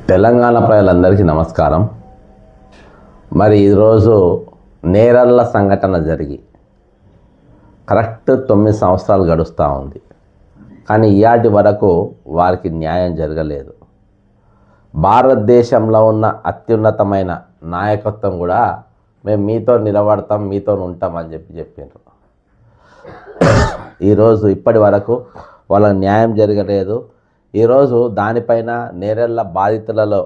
తెలంగాణ ప్రజలందరికీ నమస్కారం. మరి ఈరోజు నేరళ్ళ సంఘటన జరిగి కరెక్ట్ 9 సంవత్సరాలు గడుస్తూ ఉంది. కానీ ఇయాటి వరకు వారికి న్యాయం జరగలేదు. భారతదేశంలో ఉన్న అత్యున్నతమైన నాయకత్వం కూడా మేము మీతో నిలబడతాం, మీతో ఉంటాం అని చెప్పిండ్రు. ఈరోజు ఇప్పటి వరకు వాళ్ళకి న్యాయం జరగలేదు. ఈరోజు దానిపైన నేరెళ్ళ బాధితులలో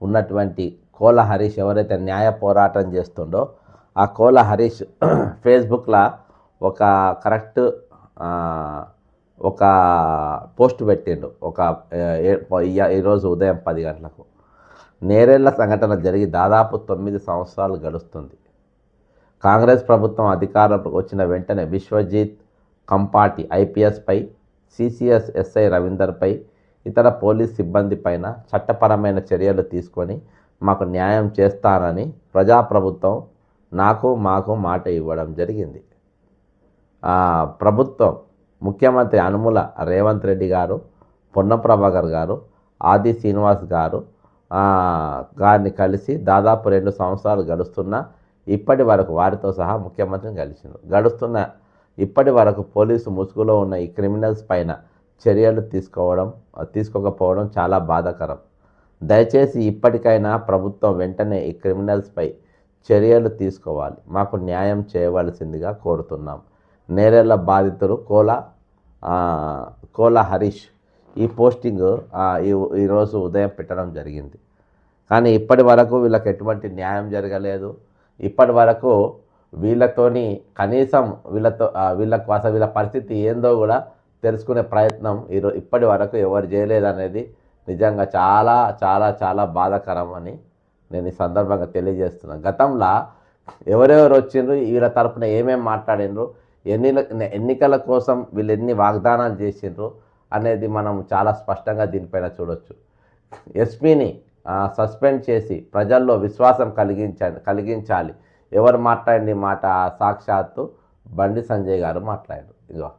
ఉన్నటువంటి కోల హరీష్ ఎవరైతే న్యాయ పోరాటం చేస్తుండో ఆ కోల హరీష్ ఫేస్బుక్లో ఒక పోస్ట్ పెట్టిండు. ఈరోజు ఉదయం 10 గంటలకు నేరెళ్ళ సంఘటన జరిగి దాదాపు 9 సంవత్సరాలు గడుస్తుంది. కాంగ్రెస్ ప్రభుత్వం అధికారంలోకి వచ్చిన వెంటనే విశ్వజిత్ కంపాటి ఐపీఎస్పై, సిసిఎస్ ఎస్ఐ రవీందర్పై, ఇతర పోలీస్ సిబ్బంది పైన చట్టపరమైన చర్యలు తీసుకొని మాకు న్యాయం చేస్తానని ప్రజాప్రభుత్వం మాకు మాట ఇవ్వడం జరిగింది. ప్రభుత్వం ముఖ్యమంత్రి అనుముల రేవంత్ రెడ్డి గారు, పొన్నం ప్రభాకర్ గారు, ఆది శ్రీనివాస్ గారు గారిని కలిసి దాదాపు 2 సంవత్సరాలు గడుస్తున్న ఇప్పటి వరకు వారితో సహా ముఖ్యమంత్రిని గడుస్తున్న ఇప్పటి వరకు పోలీసు ముసుగులో ఉన్న ఈ క్రిమినల్స్ పైన చర్యలు తీసుకోకపోవడం చాలా బాధాకరం. దయచేసి ఇప్పటికైనా ప్రభుత్వం వెంటనే ఈ క్రిమినల్స్పై చర్యలు తీసుకోవాలి, మాకు న్యాయం చేయవలసిందిగా కోరుతున్నాం. నేరెళ్ళ బాధితుడు కోల హరీష్ ఈ పోస్టింగ్ ఈరోజు ఉదయం పెట్టడం జరిగింది. కానీ ఇప్పటి వరకు వీళ్ళకి ఎటువంటి న్యాయం జరగలేదు. ఇప్పటి వరకు వీళ్ళతోని కనీసం వీళ్ళకు అసలు వీళ్ళ పరిస్థితి ఏందో కూడా తెలుసుకునే ప్రయత్నం ఇప్పటి వరకు ఎవరు చేయలేదనేది నిజంగా చాలా చాలా చాలా బాధాకరం అని నేను ఈ సందర్భంగా తెలియజేస్తున్నాను. గతంలో ఎవరెవరు వచ్చిండ్రు, వీళ్ళ తరపున ఏమేమి మాట్లాడినరు, ఎన్నికల కోసం వీళ్ళు ఎన్ని వాగ్దానాలు చేసిండ్రు అనేది మనం చాలా స్పష్టంగా దీనిపైన చూడొచ్చు. ఎస్పీని సస్పెండ్ చేసి ప్రజల్లో విశ్వాసం కలిగించాలి. ఎవరు మాట్లాడింది మాట సాక్షాత్తు బండి సంజయ్ గారు మాట్లాడారు. ఇదిగో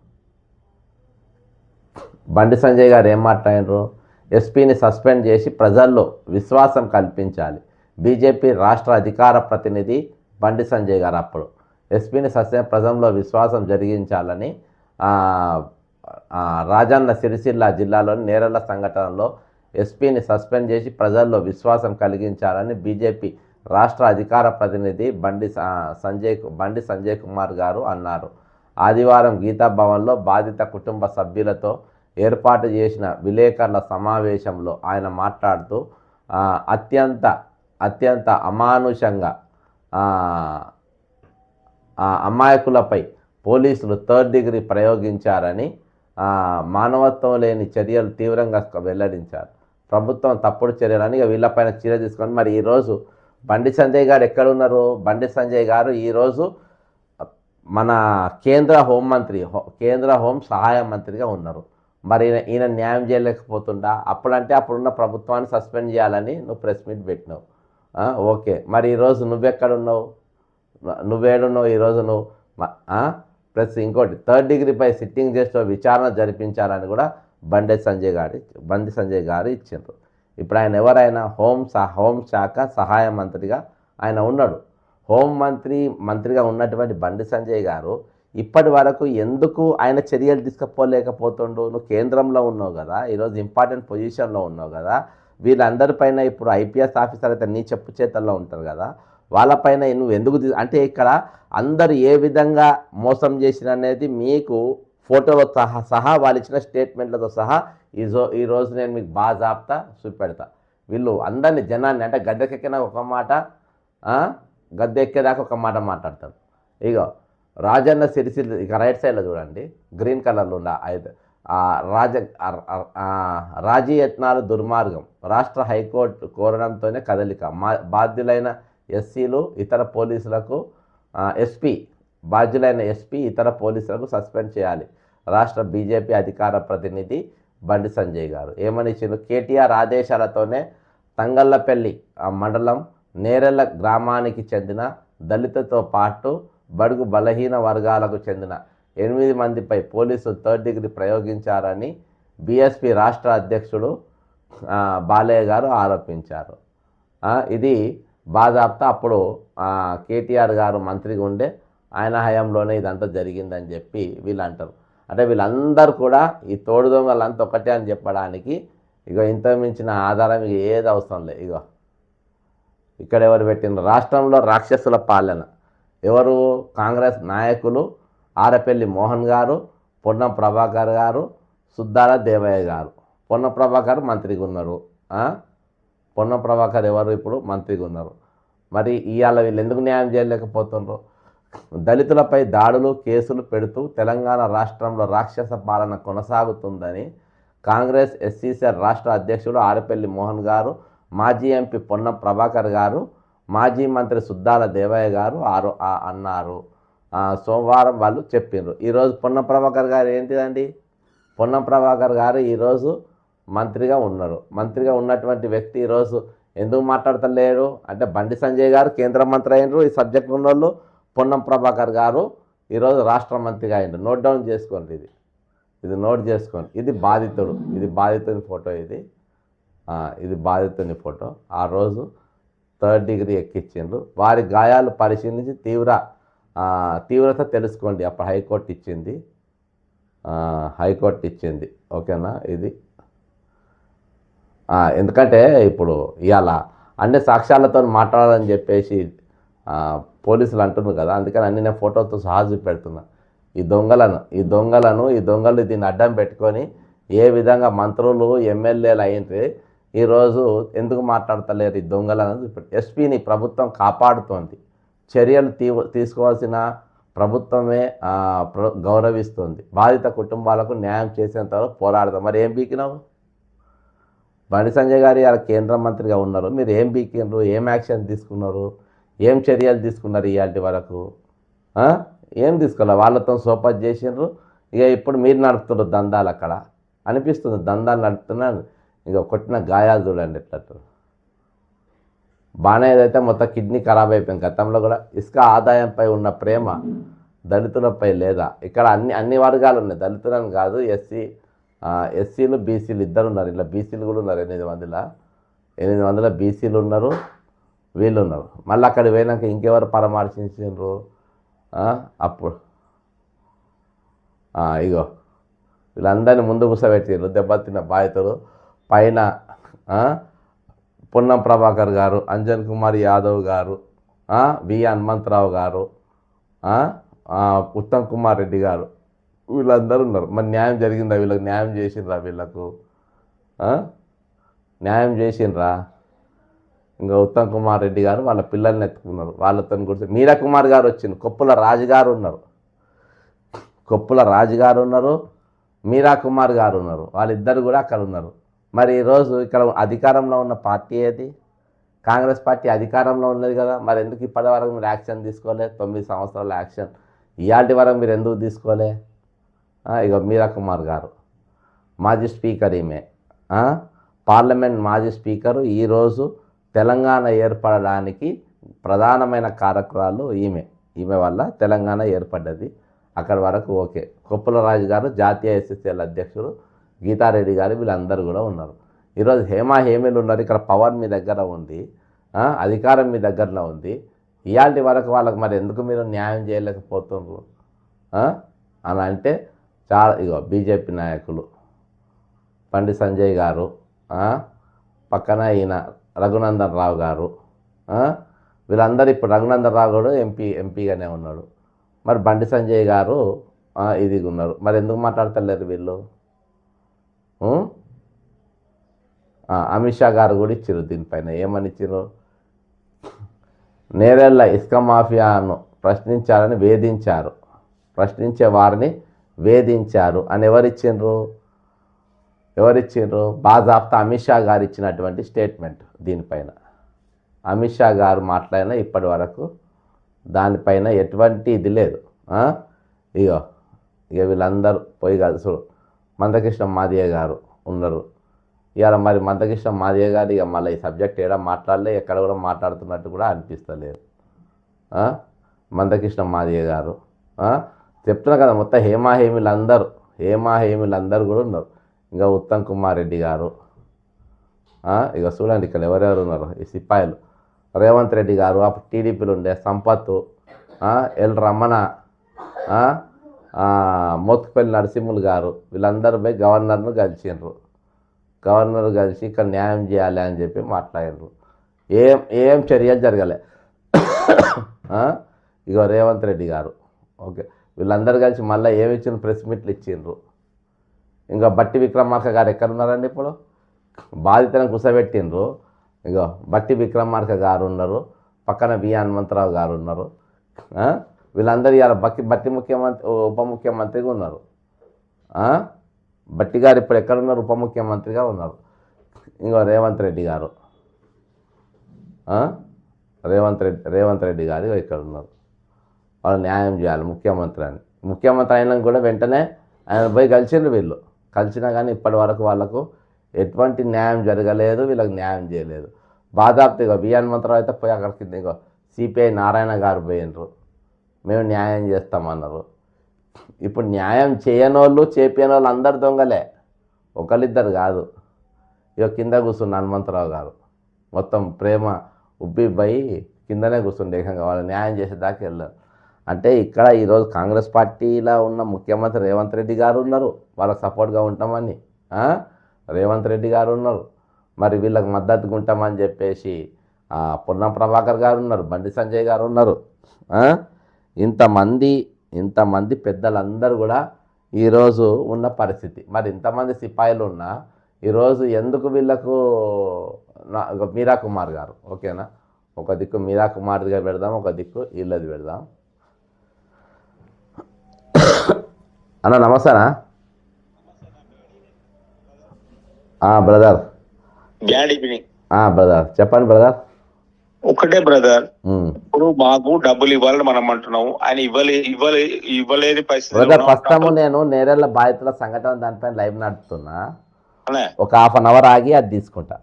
బండి సంజయ్ గారు ఏం మాట్లాడినారు? ఎస్పీని సస్పెండ్ చేసి ప్రజల్లో విశ్వాసం కల్పించాలి. బీజేపీ రాష్ట్ర అధికార ప్రతినిధి బండి సంజయ్ గారు అప్పుడు ఎస్పీని ప్రజల్లో విశ్వాసం జరిగించాలని రాజన్న సిరిసిల్ల జిల్లాలోని నేరెళ్ళ సంఘటనలో ఎస్పీని సస్పెండ్ చేసి ప్రజల్లో విశ్వాసం కలిగించాలని బీజేపీ రాష్ట్ర అధికార ప్రతినిధి బండి సంజయ్ కుమార్ గారు అన్నారు. ఆదివారం గీతాభవన్లో బాధిత కుటుంబ సభ్యులతో ఏర్పాటు చేసిన విలేకరుల సమావేశంలో ఆయన మాట్లాడుతూ అత్యంత అమానుషంగా అమాయకులపై పోలీసులు 3rd డిగ్రీ ప్రయోగించారని, మానవత్వం లేని చర్యలు తీవ్రంగా వెల్లడించారు. ప్రభుత్వం తప్పుడు చర్యలని వీళ్ళపైన చర్య తీసుకొని మరి ఈరోజు బండి సంజయ్ గారు ఎక్కడున్నారు? బండి సంజయ్ గారు ఈరోజు మన కేంద్ర హోం సహాయ మంత్రిగా ఉన్నారు. మరి ఈయన న్యాయం చేయలేకపోతుండా? అప్పుడున్న ప్రభుత్వాన్ని సస్పెండ్ చేయాలని నువ్వు ప్రెస్ మీట్ పెట్టినావు. ఓకే, మరి ఈరోజు నువ్వెక్కడున్నావు? నువ్వేడున్నావు ఈరోజు? నువ్వు ప్లస్ ఇంకోటి 3rd డిగ్రీపై సిట్టింగ్ చేస్తూ విచారణ జరిపించాలని కూడా బండి సంజయ్ గారు ఇచ్చిండ్రు. ఇప్పుడు ఆయన ఎవరైనా హోం శాఖ సహాయ మంత్రిగా ఆయన ఉన్నాడు. మంత్రిగా ఉన్నటువంటి బండి సంజయ్ గారు ఇప్పటి వరకు ఎందుకు ఆయన చర్యలు తీసుకుపోలేకపోతుండు? నువ్వు కేంద్రంలో ఉన్నావు కదా, ఈరోజు ఇంపార్టెంట్ పొజిషన్లో ఉన్నావు కదా, వీళ్ళందరిపైన ఇప్పుడు ఐపీఎస్ ఆఫీసర్ అయితే నీ చెప్పు చేతల్లో ఉంటారు కదా, వాళ్ళపైన నువ్వు ఎందుకు అంటే ఇక్కడ అందరు ఏ విధంగా మోసం చేసిన అనేది మీకు ఫోటోలో సహా వాళ్ళు ఇచ్చిన స్టేట్మెంట్లతో సహా ఈరోజు నేను మీకు బాజాబ్తా చూపెడతా. వీళ్ళు అందరినీ జనాన్ని అంటే గద్దెకెక్కినా ఒక మాట, గద్దె ఎక్కేదాకా ఒక మాట మాట్లాడతారు. ఇగో రాజన్న సిరిసిల్ల ఇక రైట్ సైడ్లో చూడండి, గ్రీన్ కలర్లో ఉన్న రాజీ యత్నాలు దుర్మార్గం, రాష్ట్ర హైకోర్టు కోరడంతోనే కదలిక, బాధ్యులైన ఎస్సీలు ఇతర పోలీసులకు ఎస్పీ ఇతర పోలీసులకు సస్పెండ్ చేయాలి. రాష్ట్ర బీజేపీ అధికార ప్రతినిధి బండి సంజయ్ గారు ఏమని ఇచ్చారు? కేటీఆర్ ఆదేశాలతోనే తంగళ్ళపల్లి మండలం నేరెళ్ళ గ్రామానికి చెందిన దళితులతో పాటు బడుగు బలహీన వర్గాలకు చెందిన 8 మందిపై పోలీసులు 3rd డిగ్రీ ప్రయోగించారని బీఎస్పీ రాష్ట్ర అధ్యక్షుడు బాలయ్య గారు ఆరోపించారు. ఇది బాజాప్తా అప్పుడు కేటీఆర్ గారు మంత్రిగా ఉండే ఆయన హయాంలోనే ఇదంతా జరిగిందని చెప్పి వీళ్ళు అంటారు. అంటే వీళ్ళందరూ కూడా ఈ తోడు దొంగలంతా ఒకటే అని చెప్పడానికి ఇగో ఇంత మించిన ఆధారం ఇక ఏది అవసరం లేదు. ఇగో ఇక్కడ ఎవరు పెట్టిన రాష్ట్రంలో రాక్షసుల పాలన ఎవరు? కాంగ్రెస్ నాయకులు ఆరపల్లి మోహన్ గారు, పొన్నం ప్రభాకర్ గారు, సుద్దాల దేవయ్య గారు. పొన్నం ప్రభాకర్ మంత్రిగా ఉన్నారు. పొన్నం ప్రభాకర్ ఎవరు? ఇప్పుడు మంత్రిగా ఉన్నారు. మరి ఇవాళ వీళ్ళు ఎందుకు న్యాయం చేయలేకపోతున్నారు? దళితులపై దాడులు కేసులు పెడుతూ తెలంగాణ రాష్ట్రంలో రాక్షస పాలన కొనసాగుతుందని కాంగ్రెస్ ఎస్సీసీఆర్ రాష్ట్ర అధ్యక్షుడు ఆరపల్లి మోహన్ గారు, మాజీ ఎంపీ పొన్నం ప్రభాకర్ గారు, మాజీ మంత్రి సుద్దాల దేవయ్య గారు అన్నారు. సోమవారం వాళ్ళు చెప్పిండ్రు. ఈరోజు పొన్నం ప్రభాకర్ గారు ఏంటిదండి? పొన్నం ప్రభాకర్ గారు ఈరోజు మంత్రిగా ఉన్నారు. మంత్రిగా ఉన్నటువంటి వ్యక్తి ఈరోజు ఎందుకు మాట్లాడతలేరు అంటే బండి సంజయ్ గారు కేంద్ర మంత్రి అయినరు. ఈ సబ్జెక్ట్ ఉన్నోళ్ళు పొన్నం ప్రభాకర్ గారు ఈరోజు రాష్ట్ర మంత్రిగా అయినరు. నోట్ డౌన్ చేసుకోండి. ఇది నోట్ చేసుకోండి. ఇది బాధితుడు. ఇది బాధితుని ఫోటో. ఇది బాధితుని ఫోటో. ఆ రోజు 3rd డిగ్రీ ఎక్కించిండ్రు. వారి గాయాలు పరిశీలించి తీవ్రత తెలుసుకోండి. అప్పుడు హైకోర్టు ఇచ్చింది. ఓకేనా? ఇది ఎందుకంటే ఇప్పుడు ఇవాళ అన్ని సాక్ష్యాలతో మాట్లాడాలని చెప్పేసి పోలీసులు అంటున్నారు కదా. అందుకని అన్ని నేను ఫోటోతో సహా చూపెడుతున్నా. ఈ దొంగలు దీన్ని అడ్డం పెట్టుకొని ఏ విధంగా మంత్రులు ఎమ్మెల్యేలు అయింటే ఈరోజు ఎందుకు మాట్లాడతలేరు ఈ దొంగలను చూపెట్టు. ఎస్పీని ప్రభుత్వం కాపాడుతోంది. చర్యలు తీసుకోవాల్సిన ప్రభుత్వమే గౌరవిస్తుంది. బాధిత కుటుంబాలకు న్యాయం చేసేంత వరకు పోరాడదాం. మరి ఏం బీకినావు? బండి సంజయ్ గారు ఇలా కేంద్ర మంత్రిగా ఉన్నారు. మీరు ఏం బీకినారు? ఏం యాక్షన్ తీసుకున్నారు? ఏం చర్యలు తీసుకున్నారు? ఇవాళ వరకు ఏం తీసుకోవాలి? వాళ్ళతో సోపత్ చేసిండ్రు. ఇక ఇప్పుడు మీరు నడుపుతున్నారు దందాలు. అక్కడ అనిపిస్తుంది దందాలు నడుపుతున్నాను. ఇక కొట్టిన గాయాలు చూడండి ఎట్లా. బాగానే ఏదైతే మొత్తం కిడ్నీ ఖరాబ్ అయిపోయింది. గతంలో కూడా ఇసుక ఆదాయంపై ఉన్న ప్రేమ దళితులపై లేదా? ఇక్కడ అన్ని వర్గాలు ఉన్నాయి. దళితులని కాదు, ఎస్సీలు బీసీలు ఇద్దరు ఉన్నారు. ఇలా బీసీలు కూడా ఉన్నారు. 800 బీసీలు ఉన్నారు, వీళ్ళు ఉన్నారు. మళ్ళీ అక్కడికి పోయినాక ఇంకెవరు పరామర్శించారు? అప్పుడు ఇగో వీళ్ళందరినీ ముందు కూర్చోబెట్టారు. దెబ్బతిన్న బాధితులు పైన పొన్నం ప్రభాకర్ గారు, అంజన్ కుమార్ యాదవ్ గారు, వి హనుమంతరావు గారు, ఉత్తమ్ కుమార్ రెడ్డి గారు, వీళ్ళందరూ ఉన్నారు. మరి న్యాయం జరిగిందా? వీళ్ళకి న్యాయం చేసిండ్రా? వీళ్ళకు న్యాయం చేసిండ్రా? ఇంకా ఉత్తమ్ కుమార్ రెడ్డి గారు వాళ్ళ పిల్లల్ని ఎత్తుకున్నారు. వాళ్ళతో కూర్చొని మీరా కుమార్ గారు వచ్చింది. కొప్పుల రాజుగారు ఉన్నారు, మీరా కుమార్ గారు ఉన్నారు. వాళ్ళిద్దరు కూడా అక్కడ ఉన్నారు. మరి ఈరోజు ఇక్కడ అధికారంలో ఉన్న పార్టీ ఏది? కాంగ్రెస్ పార్టీ అధికారంలో ఉన్నది కదా. మరి ఎందుకు ఇప్పటి వరకు మీరు యాక్షన్ తీసుకోలే? 9 సంవత్సరాల యాక్షన్ ఇవాటి వరకు మీరు ఎందుకు తీసుకోలే? ఇక మీరా కుమార్ గారు మాజీ స్పీకర్, ఈమె పార్లమెంట్ మాజీ స్పీకరు. ఈరోజు తెలంగాణ ఏర్పడడానికి ప్రధానమైన కారకురాలు ఈమె వల్ల తెలంగాణ ఏర్పడ్డది. అక్కడి వరకు ఓకే. కొప్పుల రాజు గారు జాతీయ ఎస్ఎస్ఎల్ అధ్యక్షుడు, గీతారెడ్డి గారు వీళ్ళందరూ కూడా ఉన్నారు. ఈరోజు హేమీలు ఉన్నారు. ఇక్కడ పవర్ మీ దగ్గర ఉంది, అధికారం మీ దగ్గరలో ఉంది. ఇవాళ వరకు వాళ్ళకి మరి ఎందుకు మీరు న్యాయం చేయలేకపోతున్నారు అని అంటే చాలా బీజేపీ నాయకులు బండి సంజయ్ గారు, పక్కన ఈయన రఘునందన్ రావు గారు, వీళ్ళందరూ ఇప్పుడు రఘునందన్ రావు గారు ఎంపీగానే ఉన్నాడు. మరి బండి సంజయ్ గారు ఇది ఉన్నారు. మరి ఎందుకు మాట్లాడతలేరు వీళ్ళు? అమిత్ షా గారు కూడా ఇచ్చారు దీనిపైన. ఏమని ఇచ్చారు? నేరేళ్ల ఇసుక మాఫియాను ప్రశ్నించే వారిని వేధించారు అని ఎవరిచ్చిండ్రు? బాజాప్తా అమిత్ షా గారు ఇచ్చినటువంటి స్టేట్మెంట్ దీనిపైన. అమిత్ షా గారు మాట్లాడిన ఇప్పటి వరకు దానిపైన ఎటువంటి ఇది లేదు. ఇక వీళ్ళందరూ పోయి కాదు. మందకృష్ణ మాదిగ గారు ఉన్నారు. ఇవాళ మరి మందకృష్ణ మాదిగ గారు ఇక మళ్ళీ ఈ సబ్జెక్ట్ ఏడా మాట్లాడలే, ఎక్కడ కూడా మాట్లాడుతున్నట్టు కూడా అనిపిస్తలేదు. మందకృష్ణ మాదిగ గారు చెప్తున్నా కదా, మొత్తం హేమీలందరూ కూడా ఉన్నారు. ఇంకా ఉత్తమ్ కుమార్ రెడ్డి గారు, ఇక చూడండి ఇక్కడ ఎవరెవరు ఉన్నారు ఈ సిపాయిలు. రేవంత్ రెడ్డి గారు, అప్పుడు టీడీపీలు ఉండే సంపత్, ఎల్ రమణ, మోత్కుపల్లి నరసింహులు గారు, వీళ్ళందరూ పోయి గవర్నర్ను కలిసిండ్రు. గవర్నర్ కలిసి ఇక్కడ న్యాయం చేయాలి అని చెప్పి మాట్లాడినారు. ఏం చర్యలు జరగలే. ఇక రేవంత్ రెడ్డి గారు ఓకే వీళ్ళందరూ కలిసి మళ్ళీ ఏమి ఇచ్చిన ప్రెస్ మీట్లు ఇచ్చిండ్రు. ఇంకా బట్టి విక్రమార్క గారు ఎక్కడున్నారండి ఇప్పుడు? బాధితులను కూర్చోబెట్టిండ్రు. ఇగో బట్టి విక్రమార్క గారు ఉన్నారు, పక్కన బి హనుమంతరావు గారు ఉన్నారు. వీళ్ళందరూ ఇవాళ బట్టి ముఖ్యమంత్రి ఉప ముఖ్యమంత్రిగా ఉన్నారు. బట్టి గారు ఇప్పుడు ఎక్కడున్నారు? ఉప ముఖ్యమంత్రిగా ఉన్నారు. ఇంకో రేవంత్ రెడ్డి గారు రేవంత్ రెడ్డి గారు ఇక్కడ ఉన్నారు. వాళ్ళు న్యాయం చేయాలి ముఖ్యమంత్రి అని. ముఖ్యమంత్రి అయినా కూడా వెంటనే ఆయన పోయి కలిసిండ్రు. వీళ్ళు కలిసినా కానీ ఇప్పటి వరకు వాళ్ళకు ఎటువంటి న్యాయం జరగలేదు, వీళ్ళకి న్యాయం చేయలేదు. బాధాప్తిగా బి హనుమంతరావు అయితే పోయి అక్కడికి ఇంకో సిపిఐ నారాయణ గారు పోయినరు, మేము న్యాయం చేస్తామన్నారు. ఇప్పుడు న్యాయం చేయనోళ్ళు చేపియని వాళ్ళు అందరు దొంగలే, ఒకళ్ళిద్దరు కాదు. ఇక కింద కూర్చున్న హనుమంతరావు గారు మొత్తం ప్రేమ ఉబ్బిబ్బయి కిందనే కూర్చుండే, ఏకంగా వాళ్ళు న్యాయం చేసేదాకా వెళ్ళారు. అంటే ఇక్కడ ఈరోజు కాంగ్రెస్ పార్టీలో ఉన్న ముఖ్యమంత్రి రేవంత్ రెడ్డి గారు ఉన్నారు, వాళ్ళకి సపోర్ట్గా ఉంటామని రేవంత్ రెడ్డి గారు ఉన్నారు. మరి వీళ్ళకి మద్దతుగా ఉంటామని చెప్పేసి పొన్నం ప్రభాకర్ గారు ఉన్నారు, బండి సంజయ్ గారు ఉన్నారు. ఇంతమంది పెద్దలందరూ కూడా ఈరోజు ఉన్న పరిస్థితి. మరి ఇంతమంది సిపాయిలు ఉన్నా ఈరోజు ఎందుకు వీళ్ళకు మీరా కుమార్ గారు ఓకేనా, ఒక దిక్కు మీరా కుమార్గా పెడదాం, ఒక దిక్కు వీళ్ళది పెడదాం. అన్న నమస్తేనా బ్రదర్. బ్రదర్ చెప్పండి బ్రదర్. ఒకటే బ్రదర్, ఇప్పుడు మాకు డబ్బులు ఇవ్వాలని మనం అంటున్నాము, ఆయన ఇవ్వలేదు పరిస్థితి. బ్రదర్ ప్రస్తుతము నేను నేరేళ్ల బాధితుల సంఘటన దానిపైన లైవ్ నడుపుతున్నా, ఒక ½ ఆగి అది తీసుకుంటా.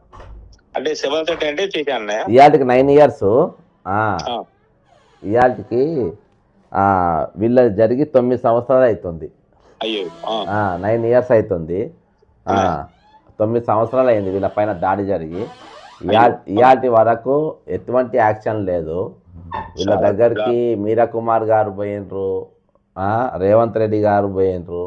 అంటే 7:30 అంటే చేశాను. ఇవాళకి 9 years, ఇవాళకి వీళ్ళ జరిగి 9 సంవత్సరాలు అవుతుంది. 9 years అవుతుంది, 9 సంవత్సరాలు అయింది వీళ్ళ పైన దాడి జరిగి. ఇవాటి వరకు ఎటువంటి యాక్షన్ లేదు. వీళ్ళ దగ్గరికి మీరా కుమార్ గారు పోయినరు, రేవంత్ రెడ్డి గారు పోయినరు,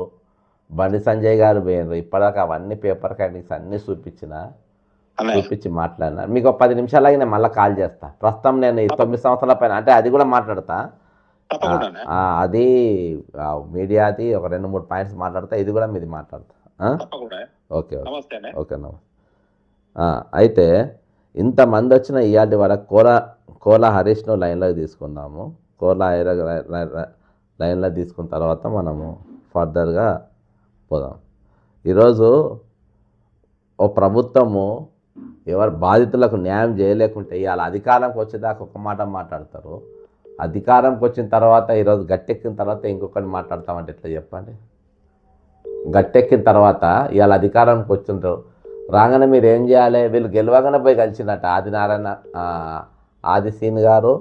బండి సంజయ్ గారు పోయినరు. ఇప్పటిదాకా అవన్నీ పేపర్ కటింగ్స్ అన్నీ చూపించి మాట్లాడినా. మీకు 10 నిమిషాలకి నేను మళ్ళీ కాల్ చేస్తా. ప్రస్తుతం నేను ఈ 9 సంవత్సరాల పైన అంటే అది కూడా మాట్లాడతా, అది మీడియాది ఒక 2-3 పాయింట్స్ మాట్లాడతా, ఇది కూడా మీది మాట్లాడతా. ఓకే ఓకే అయితే ఇంతమంది వచ్చిన ఇవాటి వరకు కోలా హరీష్ను లైన్లోకి తీసుకుందాము. కోలా లైన్లో తీసుకున్న తర్వాత మనము ఫర్దర్గా పోదాం. ఈరోజు ఓ ప్రభుత్వము ఎవరు బాధితులకు న్యాయం చేయలేకుంటే ఇవాళ అధికారంకి వచ్చేదాకా ఒక మాట మాట్లాడతారు, అధికారంకి వచ్చిన తర్వాత ఈరోజు గట్టెక్కిన తర్వాత ఇంకొకటి మాట్లాడతామంటే ఎట్లా చెప్పండి? గట్టెక్కిన తర్వాత ఇవాళ అధికారానికి వచ్చిండ్రు, రాగానే మీరు ఏం చేయాలి? వీళ్ళు గెలవగానే పోయి కలిసిందట ఆదినారాయణ ఆదిశీన్ గారు,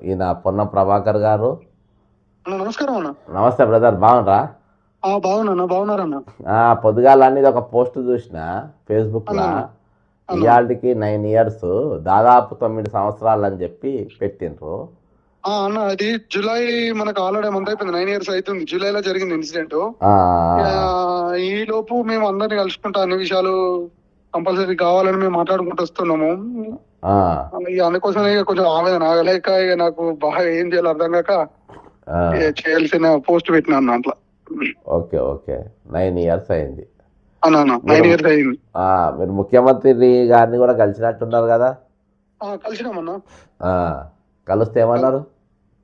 ఈయన పొన్నం ప్రభాకర్ గారు. నమస్కారం. నమస్తే బ్రదర్, బాగుండ్రా? బాగున్నారన్న. పొద్దుగాల అనేది ఒక పోస్ట్ చూసిన ఫేస్బుక్లో, ఇవాళకి 9 years, దాదాపు 9 సంవత్సరాలు అని చెప్పి పెట్టిండ్రు. అన్న అది జూలై మనకు ఆల్రెడీ మంత్ అయిపోయింది, 9 years అవుతుంది. జూలైలో జరిగింది ఇన్సిడెంట్. ఈ లోపు మేము అందరిని కలుసుకుంటా అన్ని విషయాలు కంపల్సరీ కావాలని మేము మాట్లాడుకుంటూ వస్తున్నాము. అందుకోసం కొంచెం ఆవేదన ఆగలేక ఇక నాకు బాగా ఏం చేయాలి అర్థం కాక చేయాల్సిన పోస్ట్ పెట్టినా దాంట్లో. ఓకే 9 years అయింది. 9 years అయింది. మీరు ముఖ్యమంత్రి గారిని కూడా కలిసినట్టున్నారు కదా? కలిసినామన్నా. కలిస్తే ఏమన్నారు?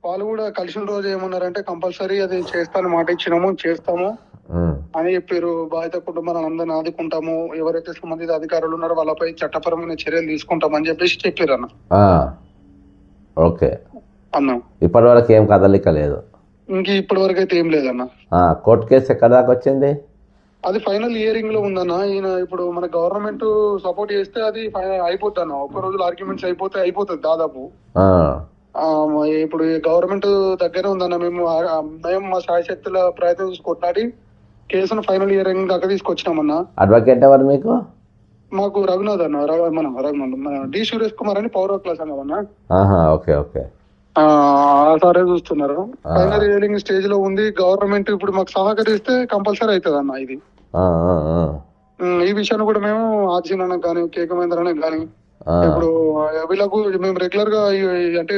వాళ్ళు కూడా కలిసిన రోజు ఏమన్నారంటే కంపల్సరీ అది చేస్తాను మాట ఇచ్చినాము, చేస్తాము అని చెప్పారు. బాధిత కుటుంబాలను అందరిని ఆదుకుంటాము, ఎవరైతే సంబంధిత అధికారులు ఉన్నారో వాళ్ళపై చట్టపరమైన చర్యలు తీసుకుంటామని చెప్పేసి చెప్పారు అన్న. ఓకే అన్న ఇప్పటి వరకు ఏం కదలిక లేదు? ఇంక ఇప్పటి వరకు అయితే ఏం లేదన్న. కోర్టు కేసు ఎక్కడ దాకా వచ్చింది? అది ఫైనల్ హియరింగ్ లో ఉందన్న. ఈయన ఇప్పుడు మన గవర్నమెంట్ సపోర్ట్ చేస్తే అది అయిపోద్ది అన్న. ఒక్క రోజులో ఆర్గ్యుమెంట్స్ అయిపోతుంది దాదాపు. ఇప్పుడు గవర్నమెంట్ దగ్గర ఉందన్న. మేము మా శాయశక్తుల ప్రయత్నం కొట్లాడి కేసును ఫైనల్ హియరింగ్ దాకా తీసుకొచ్చినామన్నా. అడ్వకేట్ ఎవరు మీకు? మాకు రఘునాథ్ అన్న రఘునాథ్ మన డి సురేష్ కుమార్ అని పౌర క్లాస్ అన్న ఓకే ఓకే. ఆ సారే చూస్తున్నారు. ఫైనల్ హియరింగ్ స్టేజ్ లో ఉంది. గవర్నమెంట్ ఇప్పుడు మాకు సహకరిస్తే కంపల్సరీ అవుతుంది అన్న ఇది. ఈ విషయాన్ని కూడా మేము ఆర్జీన్ అన్నకు కానీ కేక మహేందర్ అన్నకు కానీ ఇప్పుడు వీళ్ళకు మేము రెగ్యులర్ గా అంటే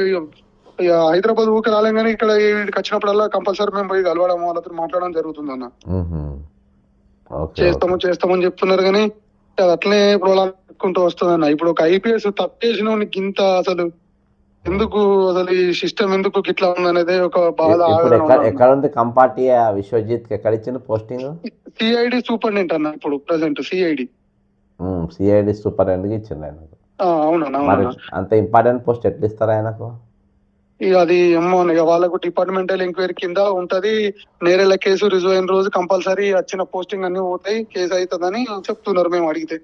హైదరాబాద్ ఊరికి రాలేం కానీ ఇక్కడ వీడికి వచ్చినప్పుడల్లా కంపల్సరీ మేము పోయి కలవడం వాళ్ళతో మాట్లాడడం జరుగుతుంది అన్న. చేస్తామని చెప్తున్నారు కానీ అట్లనే ఇప్పుడు అలా పెట్టుకుంటూ వస్తుంది అన్న. ఇప్పుడు ఒక ఐపీఎస్ తప్పు చేసిన ఇంత అసలు ఎందుకు అసలు ఈ సిస్టమ్ ఎందుకు ఇట్లా ఉందనేది ఒక బాధ. ఎక్కడ ఉంది కంపార్టీ విశ్వజిత్ ఎక్కడ ఇచ్చింది పోస్టింగ్? సిఐడి సూపరింటెండెంట్ అన్న ఇప్పుడు ప్రెసెంట్ సిఐడి సూపరింటెండెంట్ ఇచ్చింది ఆయనకు. అవునన్నా. అంత ఇంపార్టెంట్ పోస్ట్ ఎట్లా ఇస్తారు ఆయనకు? ఇక అది ఏమో వాళ్ళకు డిపార్ట్మెంటల్ ఎంక్వైరీ కింద ఉంటది. నేరేళ్ల కేసు రిజర్వ్ అయిన రోజు కంపల్సరీ వచ్చిన పోస్టింగ్ అన్ని పోతాయి, కేసు అవుతుందని చెప్తున్నారు మేము అడిగితే.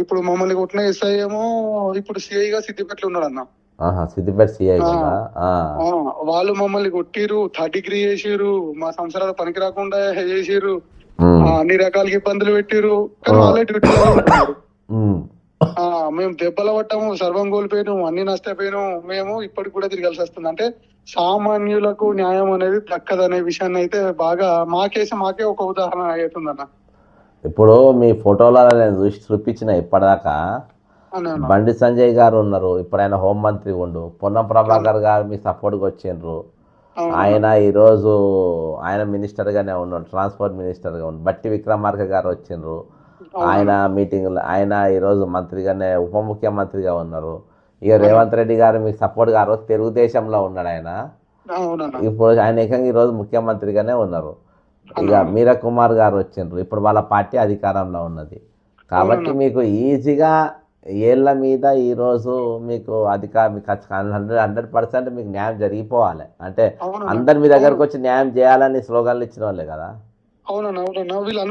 ఇప్పుడు మమ్మల్ని కొట్టిన ఎస్ఐ ఏమో ఇప్పుడు సిఐగా సిద్దిపేటలో ఉన్నాడు అన్న. సిద్దిపేట సిఐ. వాళ్ళు మమ్మల్ని కొట్టిరు, 3rd డిగ్రీ చేసిరు, మా సంవత్సరాలు పనికి రాకుండా చేసిరు, అన్ని రకాల ఇబ్బందులు పెట్టిరు. కానీ వాళ్ళే డ్యూటీలో ఉంటున్నారు. మేము దెబ్బలు పట్టాము, సర్వం కోల్పోయాము, అన్ని నష్టపోయాము. మేము ఇప్పటికి కూడా తిరగాల్సి వస్తుంది. అంటే సామాన్యులకు న్యాయం అనేది దక్కదనే విషయాన్ని అయితే బాగా మాకే ఒక ఉదాహరణ అవుతుందన్న. ఇప్పుడు మీ ఫోటోలో నేను చూసి చూపించిన ఇప్పటిదాకా బండి సంజయ్ గారు ఉన్నారు, ఇప్పుడు ఆయన హోంమంత్రి ఉండు, పొన్నం ప్రభాకర్ గారు మీ సపోర్ట్కి వచ్చిండ్రు, ఆయన ఈరోజు ఆయన మినిస్టర్గానే ఉన్నాడు, ట్రాన్స్పోర్ట్ మినిస్టర్గా ఉండు. బట్టి విక్రమార్క గారు వచ్చిండ్రు, ఆయన మీటింగ్, ఆయన ఈరోజు మంత్రిగానే ఉప ముఖ్యమంత్రిగా ఉన్నారు. ఇక రేవంత్ రెడ్డి గారు మీకు సపోర్ట్గా ఆ రోజు తెలుగుదేశంలో ఉన్నాడు ఆయన, ఇప్పుడు ఆయన ఏకంగా ఈరోజు ముఖ్యమంత్రిగానే ఉన్నారు. ఇక మీరా కుమార్ గారు వచ్చిండ్రు, ఇప్పుడు వాళ్ళ పార్టీ అధికారంలో ఉన్నది. కాబట్టి మీకు ఈజీగా ఏళ్ళ మీద ఈరోజు మీకు మీకు 100% మీకు న్యాయం జరిగిపోవాలి. అంటే అందరు మీ దగ్గరకు వచ్చి న్యాయం చేయాలని స్లోగన్లు ఇచ్చిన వాళ్ళే కదా. అవునన్నా వీళ్ళు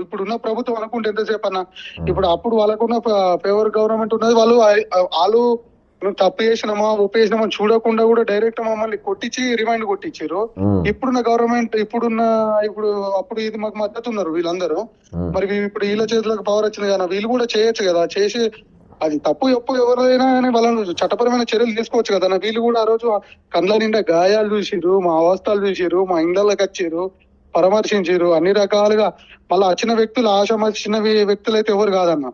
ఇప్పుడున్న ప్రభుత్వం అనుకుంటే ఎంతసేపు అన్న. ఇప్పుడు అప్పుడు వాళ్ళకున్న ఫేవర్ గవర్నమెంట్ ఉన్నది. వాళ్ళు తప్పు చేసినామా ఒప్పు చేసినామా చూడకుండా కూడా డైరెక్ట్ మమ్మల్ని కొట్టించి రిమైండ్ కొట్టించారు. ఇప్పుడున్న గవర్నమెంట్ అప్పుడు ఇది మాకు మద్దతు ఉన్నారు వీళ్ళందరూ. మరి ఇప్పుడు వీళ్ళ చేతులకు పవర్ వచ్చింది కదా, వీళ్ళు కూడా చేయొచ్చు కదా. చేసి అది తప్పు ఎవరైనా కానీ వాళ్ళని చట్టపరమైన చర్యలు తీసుకోవచ్చు కదా. వీళ్ళు కూడా ఆ రోజు కండ్ల నిండా గాయాలు చూసిరు, మా అవస్థలు చూసిరు, మా ఇండ్లకి వచ్చారు, పరామర్శించారు అన్ని రకాలుగా. మళ్ళీ వచ్చిన వ్యక్తులు ఆశామాసిన వ్యక్తులు అయితే ఎవరు కాదన్న.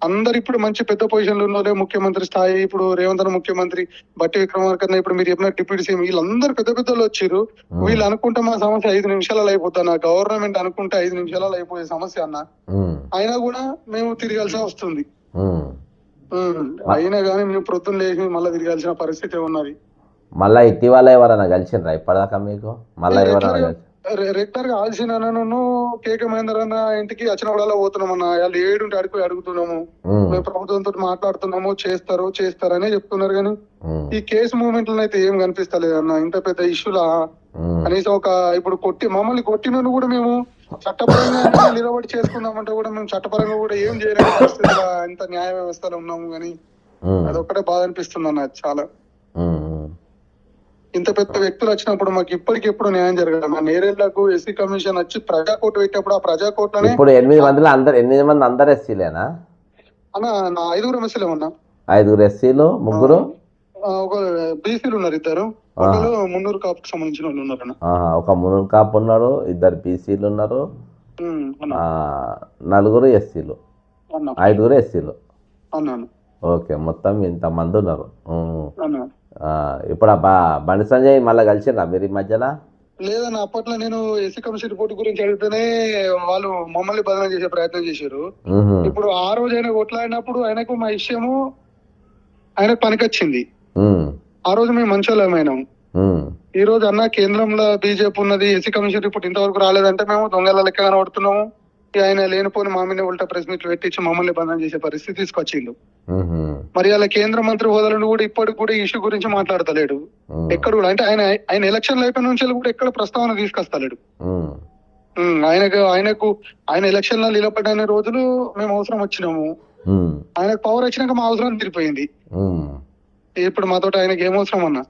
అందరు ఇప్పుడు మంచి పెద్ద పొజిషన్లు ఉన్నోరే, ముఖ్యమంత్రి స్థాయి, ఇప్పుడు రేవంత్ ముఖ్యమంత్రి, బట్టి విక్రమార్క ఇప్పుడు మీరు చెప్పిన డిప్యూటీ సీఎం, వీళ్ళందరూ పెద్ద పెద్దలు వచ్చారు. వీళ్ళు అనుకుంటే మా సమస్య 5 నిమిషాలలో అయిపోతాను, గవర్నమెంట్ అనుకుంటే 5 నిమిషాలలో అయిపోయే సమస్య అన్న. అయినా కూడా మేము తిరగాల్సి వస్తుంది. అయినా కానీ మేము ప్రొద్దున లేచి మళ్ళీ తిరగాల్సిన పరిస్థితి ఉన్నది. మళ్ళా ఇటీవల ఎవరైనా కలిసిండ్రా ఇప్పటిదాకా మీకు? మళ్ళీ ఎవరైనా రెగ్యులర్ గా ఆల్సిన అన్నను కేక మహేందర్ అన్న ఇంటికి వచ్చినప్పుడల్లా పోతున్నాం అన్న. వాళ్ళు ఏడుంటే అడుగుతున్నాము, మేము ప్రభుత్వంతో మాట్లాడుతున్నాము, చేస్తారనే చెప్తున్నారు. కానీ ఈ కేసు మూవ్మెంట్ లో అయితే ఏం కనిపిస్తలేదు అన్న. ఇంత పెద్ద ఇష్యూలా కనీసం ఇప్పుడు మమ్మల్ని కొట్టిన కూడా మేము చట్టపరంగా నిలబడి చేసుకుందామంటే కూడా మేము చట్టపరంగా కూడా ఏం చేయలేని పరిస్థితిలో ఇంత న్యాయ వ్యవస్థలో ఉన్నాము. కానీ అదొక్కటే బాధ అనిపిస్తుంది అన్న చాలా. ఇంత పెద్ద వ్యక్తులు వచ్చినప్పుడు మాకు ఇప్పటికెప్పుడు న్యాయం జరగదు. మా నేరేళ్లకు ఎస్సీ కమిషన్ వచ్చి ప్రజా కోర్టు పెట్టినప్పుడు ఆ ప్రజా కోర్టులోనే ఇప్పుడు 8 మంది అందరు ఎస్సీలేనా అన్న? నా 5 ఎస్సీలే ఉన్నా. 5 ఎస్సీలు, 3 ఒక బీసీలు ఉన్నారు, 2 ఒకరు మున్నూరు కాపుకి సంబంధించిన వాళ్ళు ఉన్నారు. ఒక మున్నూరు కాపు ఉన్నారు, 2 బీసీలు ఉన్నారు, 4 ఎస్సీలు, 5 ఎస్సీలు. ఓకే, మొత్తం ఇంతమంది ఉన్నారు. ఇప్పుడు బండి సంజయ్ మళ్ళీ కలిసిండ్రా మీరు ఈ మధ్యలో? లేదన్న, అప్పట్లో నేను ఎస్సీ కమిషన్ రిపోర్ట్ గురించి అడిగితేనే వాళ్ళు మమ్మల్ని బదనం చేసే ప్రయత్నం చేశారు. ఇప్పుడు ఆ రోజు ఆయన కొట్లాడినప్పుడు ఆయనకు మా విషయము ఆయనకు పనికొచ్చింది. ఆ రోజు మేము మంచోళ్ళమైనాం. ఈ రోజు అన్న కేంద్రంలో బీజేపీ ఉన్నది, ఎస్సీ కమిషన్ రిపోర్ట్ ఇంతవరకు రాలేదంటే మేము దొంగల లెక్క కనబడుతున్నాము. ఆయన లేనిపోని మా మీద ఉల్టా ప్రెస్ మీట్లు పెట్టించి మమ్మల్ని బంధం చేసే పరిస్థితి తీసుకొచ్చిండు. మరి అలా కేంద్ర మంత్రి హోదాలను కూడా ఇప్పటికి కూడా ఇష్యూ గురించి మాట్లాడతలేడు ఎక్కడ కూడా. అంటే ఆయన ఎలక్షన్లు అయిపోయిన నుంచి కూడా ఎక్కడ ప్రస్తావన తీసుకొస్తలేడు. ఆయన ఎలక్షన్లో నిలబడిన రోజులు మేము అవసరం వచ్చినాము, ఆయనకు పవర్ వచ్చినాక మా అవసరం తీరిపోయింది. ఇప్పుడు మాతో ఆయనకి ఏం అవసరం అన్నా?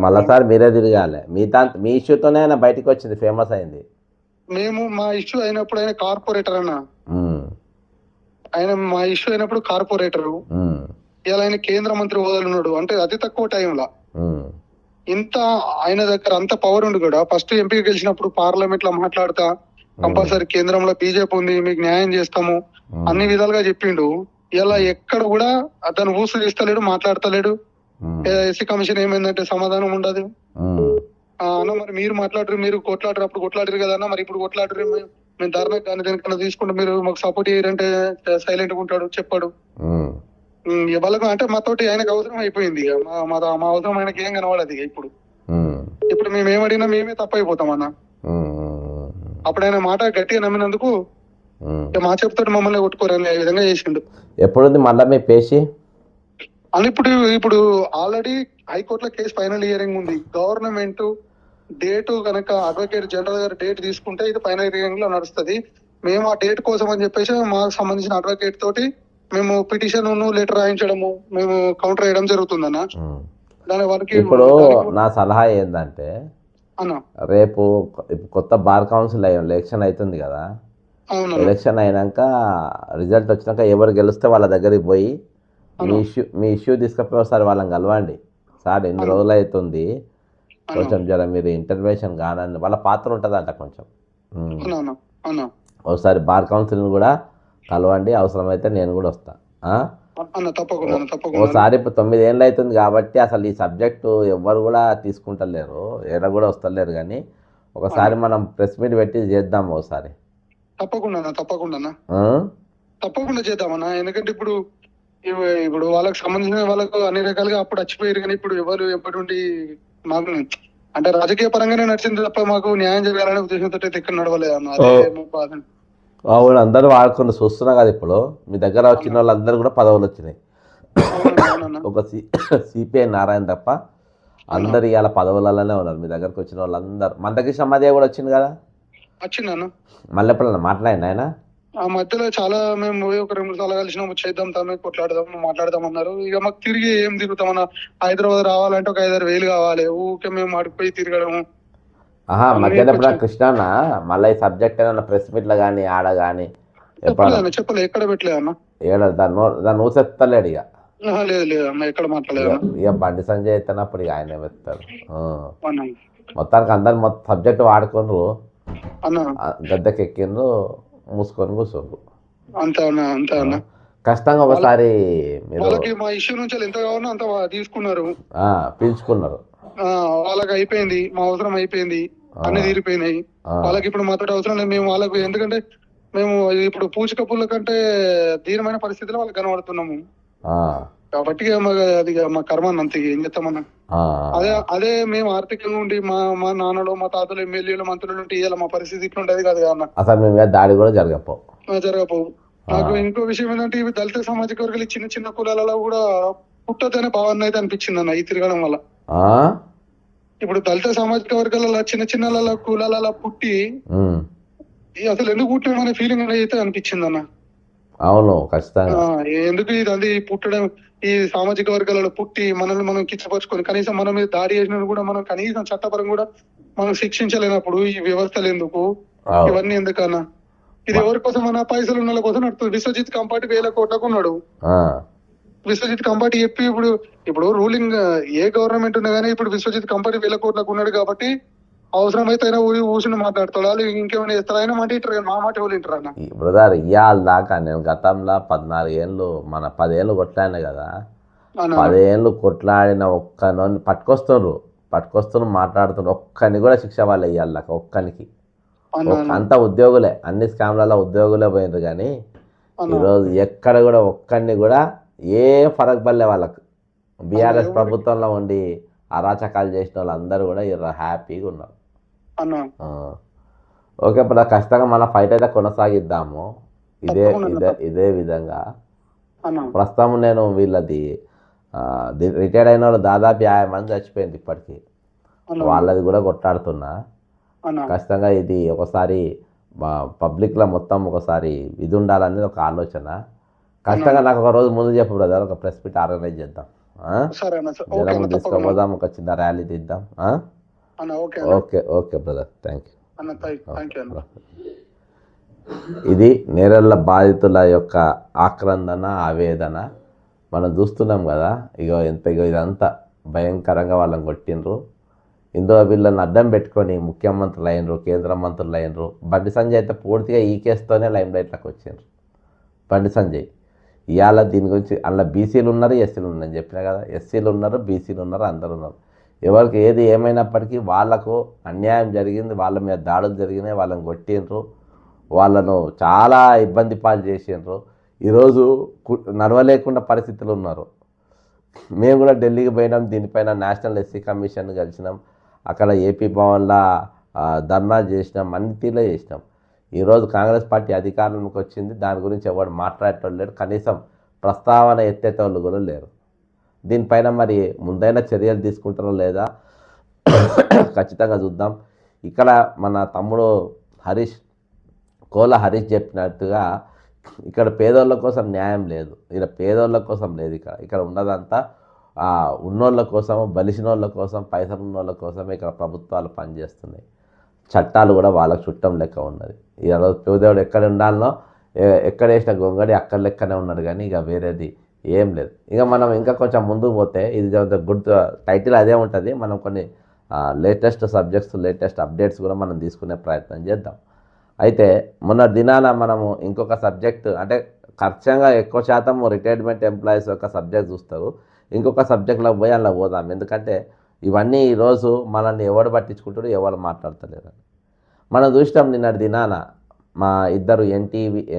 మళ్ళాసారి మీరే తిరగాలి. మీ ఇష్యూతోనే ఆయన బయటకు వచ్చింది, ఫేమస్ అయింది. మేము మా ఇష్యూ అయినప్పుడు ఆయన కార్పొరేటర్ అన్న, ఉమ్, ఆయన మా ఇష్యూ అయినప్పుడు కార్పొరేటర్, ఉమ్, ఇలా ఆయన కేంద్ర మంత్రి హోదాలు ఉన్నాడు. అంటే అతి తక్కువ టైంలో ఉమ్, ఇంత ఆయన దగ్గర అంత పవర్ ఉండి కూడా ఫస్ట్ ఎంపీ గెలిచినప్పుడు పార్లమెంట్ లో మాట్లాడతా కంపల్సరీ కేంద్రంలో బీజేపీ ఉంది మీకు న్యాయం చేస్తాము అన్ని విధాలుగా చెప్పిండు. ఇలా ఎక్కడ కూడా అతను ఊసు తీస్తలేడు, మాట్లాడతలేడు. ఉమ్, ఎస్సీ కమిషన్ ఏమైందంటే సమాధానం ఉండదు. ఉమ్, అన్న మరి మీరు మాట్లాడరు, మీరు కొట్లాడరు, అప్పుడు కొట్లాడరు కదా అన్న, మరి ఇప్పుడు కొట్లాడరు, మేము ధర్నా కానీ దేనికన్నా తీసుకుంటే మీరు మాకు సపోర్ట్ చేయరంటే సైలెంట్ గా ఉంటాడు, చెప్పాడు. ఉమ్, వాళ్ళకు అంటే మాతోటి ఆయనకు అవసరం అయిపోయింది ఇక. మా అవసరం ఆయనకి ఏం కనబడదు ఇక. ఇప్పుడు ఉమ్, ఇప్పుడు మేము ఏమడిగినా మేమే తప్పైపోతాం అన్న. ఉమ్, అప్పుడు ఆయన మాట గట్టిగా నమ్మినందుకు ఉమ్. ఇక మా చెప్తాడు మమ్మల్ని కొట్టుకోరని ఈ విధంగా చేసిండు. ఎప్పుడుంది మళ్ళీ మీ పేషి? అని ఇప్పుడు ఆల్రెడీ హైకోర్టులో కేసు ఫైనల్ హియరింగ్ ఉంది. గవర్నమెంట్ డేట్ కనుక అడ్వకేట్ జనరల్ గారు డేట్ తీసుకుంటే ఇది ఫైనల్ హియరింగ్ లో నడుస్తుంది. మేము ఆ డేట్ కోసం అని చెప్పేసి మాకు సంబంధించిన అడ్వకేట్ తోటి మేము పిటిషన్ లెటర్ రాయించడము, మేము కౌంటర్ వేయడం జరుగుతుందన్న. దాని వరకు ఇప్పుడు నా సలహా ఏంటంటే, అన్న రేపు కొత్త బార్ కౌన్సిల్ ఎలక్షన్ అవుతుంది కదా, అవును ఎలక్షన్ అయినాక రిజల్ట్ వచ్చినాక ఎవరు గెలిస్తే వాళ్ళ దగ్గరికి పోయి మీ ఇష్యూ తీసుకపోయి ఒకసారి వాళ్ళని కలవండి. సార్ ఎన్ని రోజులు అవుతుంది, కొంచెం జర మీరు ఇంటర్వెన్షన్ కానండి, వాళ్ళ పాత్ర ఉంటుందంట కొంచెం. ఒకసారి బార్ కౌన్సిల్ని కూడా కలవండి, అవసరమైతే నేను కూడా వస్తా. ఒకసారి ఇప్పుడు 9 ఏళ్ళు అవుతుంది కాబట్టి అసలు ఈ సబ్జెక్టు ఎవ్వరు కూడా తీసుకుంటలేరు, ఏడ కూడా వస్తలేరు. కానీ ఒకసారి మనం ప్రెస్ మీట్ పెట్టి చేద్దాం ఒకసారి. తప్పకుండా చేద్దామన్నా. ఎందుకంటే ఇప్పుడు వాళ్ళకి సంబంధించిన వాళ్ళకు అన్ని రకాలుగా అప్పుడు వచ్చిపోయారు. కానీ ఇప్పుడు ఎవరు ఎప్పటి నుండి మాకు అంటే రాజకీయ పరంగానే నడిచింది తప్ప మాకు న్యాయం జరగాలనే ఉద్దేశంతో ఎక్కడ నడవలేదు అన్న. అదే బాధ. అవును, అందరూ వాడుకుని చూస్తున్నా కదా. ఇప్పుడు మీ దగ్గర వచ్చిన వాళ్ళందరూ కూడా పదవులు వచ్చినాయి. ఒక సిపిఐ నారాయణ తప్ప అందరు ఇవాళ పదవులలోనే ఉన్నారు. మీ దగ్గరకు వచ్చిన వాళ్ళందరూ. మందకృష్ణ మధ్య కూడా వచ్చింది కదా, వచ్చిందన్న. మళ్ళీ ఎప్పుడన్నా మాట్లాడిన ఆయన? ఆ మధ్యలో చాలా మేము పోయి ఒక 2 సార్లు కలిసినాము, చేద్దాం తమే కొట్లాడదాం మాట్లాడదాం అన్నారు. ఇక మాకు తిరిగి ఏం తిరుగుతామన్నా, హైదరాబాద్ రావాలంటే ఒక 5-6 వేలు కావాలి. ఊకే మేము అడిగిపోయి తిరగడము. మధ్యలో ఎప్పుడన్నా కృష్ణ మళ్ళీ ఈ సబ్జెక్ట్ ఏమన్నా ప్రెస్ మీట్లో కానీ ఆడ కానీ చెప్పలే, ఎక్కడ పెట్టలేదు అన్న. దాన్ని ఊసెత్తలేడు ఇక. లేదు లేదు అన్న, ఎక్కడ మాట్లాడలేదు. ఇక బండి సంజయ్ ఎత్తినప్పుడు ఇక ఆయన ఎత్తాడు. మొత్తానికి అందరు మొత్తం సబ్జెక్ట్ వాడుకోండ్రు, గద్దెకి ఎక్కిండ్రు, మూసుకొని కూర్చోండ్రు. అంతే అన్న. కష్టంగా ఒకసారి వాళ్ళకి మా ఇష్యూ నుంచి ఎంత కావాలో అంత తీసుకున్నారు, పీల్చుకున్నారు. వాళ్ళకి అయిపోయింది, మా అవసరం అయిపోయింది, అన్ని తీరిపోయినాయి. వాళ్ళకి ఇప్పుడు మాతో అవసరం లేదు. మేము వాళ్ళకి ఎందుకంటే మేము ఇప్పుడు పూచిక పుల్ల కంటే దీనమైన పరిస్థితిలో వాళ్ళకి కనబడుతున్నాము కాబట్టి అది మా కర్మ అంతే, ఏం చెప్తామన్నా. అదే మేము ఆర్థికంగా ఉండి మా నాన్నలు మా తాతలు ఎమ్మెల్యేలు మంత్రులు ఉంటే ఇవాళ మా పరిస్థితి ఇట్లా ఉండేది కాదు అన్న. అసలు మేము దాడి కూడా జరగపోవు. నాకు ఇంకో విషయం ఏంటంటే ఇవి దళిత సామాజిక వర్గాలు చిన్న చిన్న కులాలలో కూడా పుట్టదనే భావన అయితే అనిపించింది అన్న ఈ తిరగడం వల్ల. ఇప్పుడు దళిత సామాజిక వర్గాల చిన్న చిన్న కులాల పుట్టి అసలు ఎందుకు పుట్టడం అనే ఫీలింగ్ అయితే అనిపించింది అన్న. అవును, ఖచ్చితంగా. ఎందుకు ఇది పుట్టడం, ఈ సామాజిక వర్గాలలో పుట్టి మనల్ని మనం కిచ్చపరుచుకొని కనీసం మన మీద దాడి చేసినప్పుడు కూడా మనం కనీసం చట్టపరం కూడా మనం శిక్షించలేనప్పుడు ఈ వ్యవస్థలు ఎందుకు, ఇవన్నీ ఎందుకన్నా? ఇది ఎవరి కోసం అన్న? పైసలు ఉన్న కోసం నడుతుంది. విశ్వజిత్ కంపాటి 1000 కోట్లకు ఉన్నాడు. విశ్వజిత్ కంపాటి చెప్పి ఇప్పుడు రూలింగ్ ఏ గవర్నమెంట్ ఉన్నా కానీ ఇప్పుడు విశ్వజిత్ కంపాటి 1000 కోట్లకు ఉన్నాడు కాబట్టి అవసరం అయితే అయినా ఊసిన మాట్లాడతాడు. వాళ్ళు ఇంకేమైనా చేస్తారు, అయినా మాట ఇంటారు కానీ మా మాట ఎవరు వింటారు అన్న. బ్రదర్, ఇవాళ దాకా నేను గతంలో 14 ఏళ్ళు మన 10 ఏళ్ళు కొట్లాడినా కదా, 10 ఏళ్ళు కొట్లాడిన ఒక్కనోని పట్టుకొస్తున్నారు మాట్లాడుతున్నారు, ఒక్కని కూడా శిక్ష వాళ్ళు ఇవ్వాలి దాకా, ఒక్కనికి. అంతా ఉద్యోగులే, అన్ని స్కామ్లలో ఉద్యోగులే పోయినారు. కానీ ఈరోజు ఎక్కడ కూడా ఒక్కడిని కూడా ఏ ఫరక్ పడలే వాళ్ళకు. బీఆర్ఎస్ ప్రభుత్వంలో ఉండి అరాచకాలు చేసిన వాళ్ళందరూ కూడా హ్యాపీగా ఉన్నారు. ఓకే, ఇప్పుడు ఖచ్చితంగా మన ఫైట్ అయితే కొనసాగిద్దాము ఇదే విధంగా. ప్రస్తుతం నేను వీళ్ళది రిటైర్డ్ అయిన వాళ్ళు దాదాపు 50 మంది చచ్చిపోయింది ఇప్పటికీ, వాళ్ళది కూడా కొట్లాడుతున్నా. ఖచ్చితంగా ఇది ఒకసారి పబ్లిక్లో మొత్తం ఒకసారి ఇది ఉండాలనేది ఒక ఆలోచన. ఖచ్చితంగా నాకు ఒక రోజు ముందు చెప్పు బ్రదర్, ఒక ప్రెస్ మీట్ ఆర్గనైజ్ చేద్దాం, జనం తీసుకుపోదాం, ఒక చిన్న ర్యాలీ తీద్దాం. Okay brother, thank you. ఇది నేరళ్ళ బాధితుల యొక్క ఆక్రందన, ఆవేదన మనం చూస్తున్నాం కదా. ఇదంతా భయంకరంగా వాళ్ళని కొట్టిండ్రు. ఇందులో వీళ్ళని అడ్డం పెట్టుకొని ముఖ్యమంత్రులు అయినరు, కేంద్ర మంత్రులు అయినరు. బండి సంజయ్ అయితే పూర్తిగా ఈ కేసుతోనే లైమ్ లైట్లోకి వచ్చిండ్రు. బండి సంజయ్ ఇవాళ దీని గురించి అందులో బీసీలు ఉన్నారు, ఎస్సీలు ఉన్నారు. నేను చెప్పినా కదా, ఎస్సీలు ఉన్నారు, బీసీలు ఉన్నారు, అందరూ ఉన్నారు. ఎవరికి ఏది ఏమైనప్పటికీ వాళ్ళకు అన్యాయం జరిగింది, వాళ్ళ మీద దాడులు జరిగినాయి, వాళ్ళని కొట్టిండ్రు, వాళ్ళను చాలా ఇబ్బంది పాలు చేసిండ్రు. ఈరోజు నడవలేకుండా పరిస్థితులు ఉన్నారు. మేము కూడా ఢిల్లీకి పోయినాం, దీనిపైన నేషనల్ ఎస్సీ కమిషన్ కలిసినాం, అక్కడ ఏపీ భవన్లో ధర్నా చేసినాం, అన్నిటిలో చేసినాం. ఈరోజు కాంగ్రెస్ పార్టీ అధికారంలోకి వచ్చింది, దాని గురించి ఎవరు మాట్లాడేటోళ్ళు లేరు, కనీసం ప్రస్తావన ఎత్తేటోళ్ళు కూడా లేరు. దీనిపైన మరి ముందైనా చర్యలు తీసుకుంటారో లేదా ఖచ్చితంగా చూద్దాం. ఇక్కడ మన తమ్ముడు కోల హరీష్ చెప్పినట్టుగా ఇక్కడ పేదోళ్ళ కోసం న్యాయం లేదు, ఇక్కడ పేదోళ్ళ కోసం లేదు. ఇక్కడ ఉన్నదంతా ఉన్నోళ్ళ కోసం, బలిసినోళ్ళ కోసం, పైసలు ఉన్నోళ్ళ కోసమే ఇక్కడ ప్రభుత్వాలు పనిచేస్తున్నాయి. చట్టాలు కూడా వాళ్ళకు చుట్టం లెక్క ఉన్నది. ఈరోజు పేదోడు ఎక్కడ ఉండాలనో, ఎక్కడ వేసిన గొంగడి అక్కడ లెక్కనే ఉన్నాడు, కానీ ఇక వేరేది ఏం లేదు. ఇక మనం ఇంకా కొంచెం ముందుకు పోతే ఇది గుడ్ టైటిల్ అదే ఉంటుంది. మనం కొన్ని లేటెస్ట్ సబ్జెక్ట్స్, లేటెస్ట్ అప్డేట్స్ కూడా మనం తీసుకునే ప్రయత్నం చేద్దాం. అయితే మొన్న దినాన మనము ఇంకొక సబ్జెక్ట్, అంటే ఖచ్చితంగా ఎక్కువ శాతం రిటైర్మెంట్ ఎంప్లాయీస్ యొక్క సబ్జెక్ట్ చూస్తారు. ఇంకొక సబ్జెక్ట్లోకి పోయి అలా పోదాం. ఎందుకంటే ఇవన్నీ ఈరోజు మనల్ని ఎవడు పట్టించుకుంటాడు, ఎవరు మాట్లాడతలేరు. మనం చూసినాం నిన్నటి దినాన మా ఇద్దరు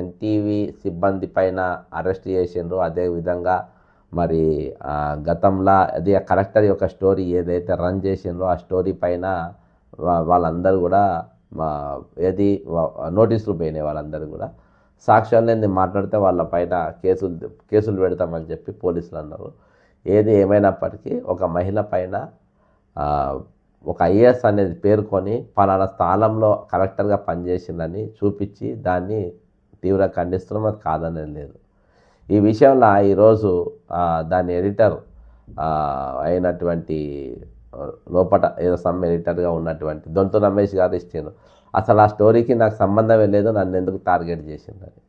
ఎన్టీవీ సిబ్బంది పైన అరెస్ట్ చేసిండ్రు. అదేవిధంగా మరి గతంలో అది కలెక్టర్ యొక్క స్టోరీ ఏదైతే రన్ చేసిండ్రో ఆ స్టోరీ పైన వాళ్ళందరూ కూడా నోటీసులు పోయినాయి. వాళ్ళందరూ కూడా సాక్ష్యాలు నేను మాట్లాడితే వాళ్ళ పైన కేసులు పెడతామని చెప్పి పోలీసులు అన్నారు. ఏది ఏమైనప్పటికీ ఒక మహిళ పైన ఒక ఐఏఎస్ అనేది పేర్కొని పలానా స్థానంలో కలెక్టర్గా పనిచేసిందని చూపించి దాన్ని తీవ్రంగా ఖండిస్తున్నాం. అది కాదనేది లేదు. ఈ విషయంలో ఈరోజు దాని ఎడిటర్ అయినటువంటి లోపట ఏదో సమ్ ఎడిటర్గా ఉన్నటువంటి దొంతు రమేష్ గారు ఇచ్చారు. అసలు ఆ స్టోరీకి నాకు సంబంధమే లేదు, నన్ను ఎందుకు టార్గెట్ చేసిందని.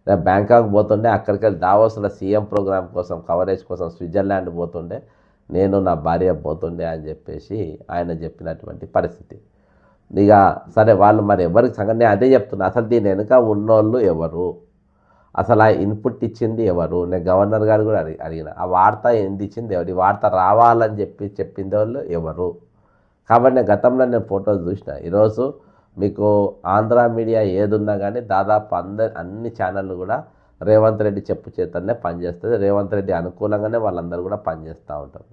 నేను బ్యాంకాక్ పోతుండే, అక్కడికి వెళ్ళి దావోస్లో సీఎం ప్రోగ్రామ్ కోసం, కవరేజ్ కోసం స్విట్జర్లాండ్ పోతుండే, నేను నా భార్య పోతుండే అని చెప్పేసి ఆయన చెప్పినటువంటి పరిస్థితి. ఇక సరే, వాళ్ళు మరి ఎవరికి సంగతి నేను అదే చెప్తున్నా. అసలు దీని వెనుక ఉన్నోళ్ళు ఎవరు, అసలు ఆ ఇన్పుట్ ఇచ్చింది ఎవరు? నేను గవర్నర్ గారు కూడా అడిగిన, ఆ వార్త ఎందుకు ఇచ్చింది ఎవరు, ఈ వార్త రావాలని చెప్పింది వాళ్ళు ఎవరు? కాబట్టి నేను గతంలో ఫోటోలు చూసిన. ఈరోజు మీకు ఆంధ్ర మీడియా ఏదున్నా కానీ దాదాపు అన్ని ఛానళ్ళు కూడా రేవంత్ రెడ్డి చెప్పు చేతనే పనిచేస్తుంది. రేవంత్ రెడ్డి అనుకూలంగానే వాళ్ళందరూ కూడా పనిచేస్తూ ఉంటారు.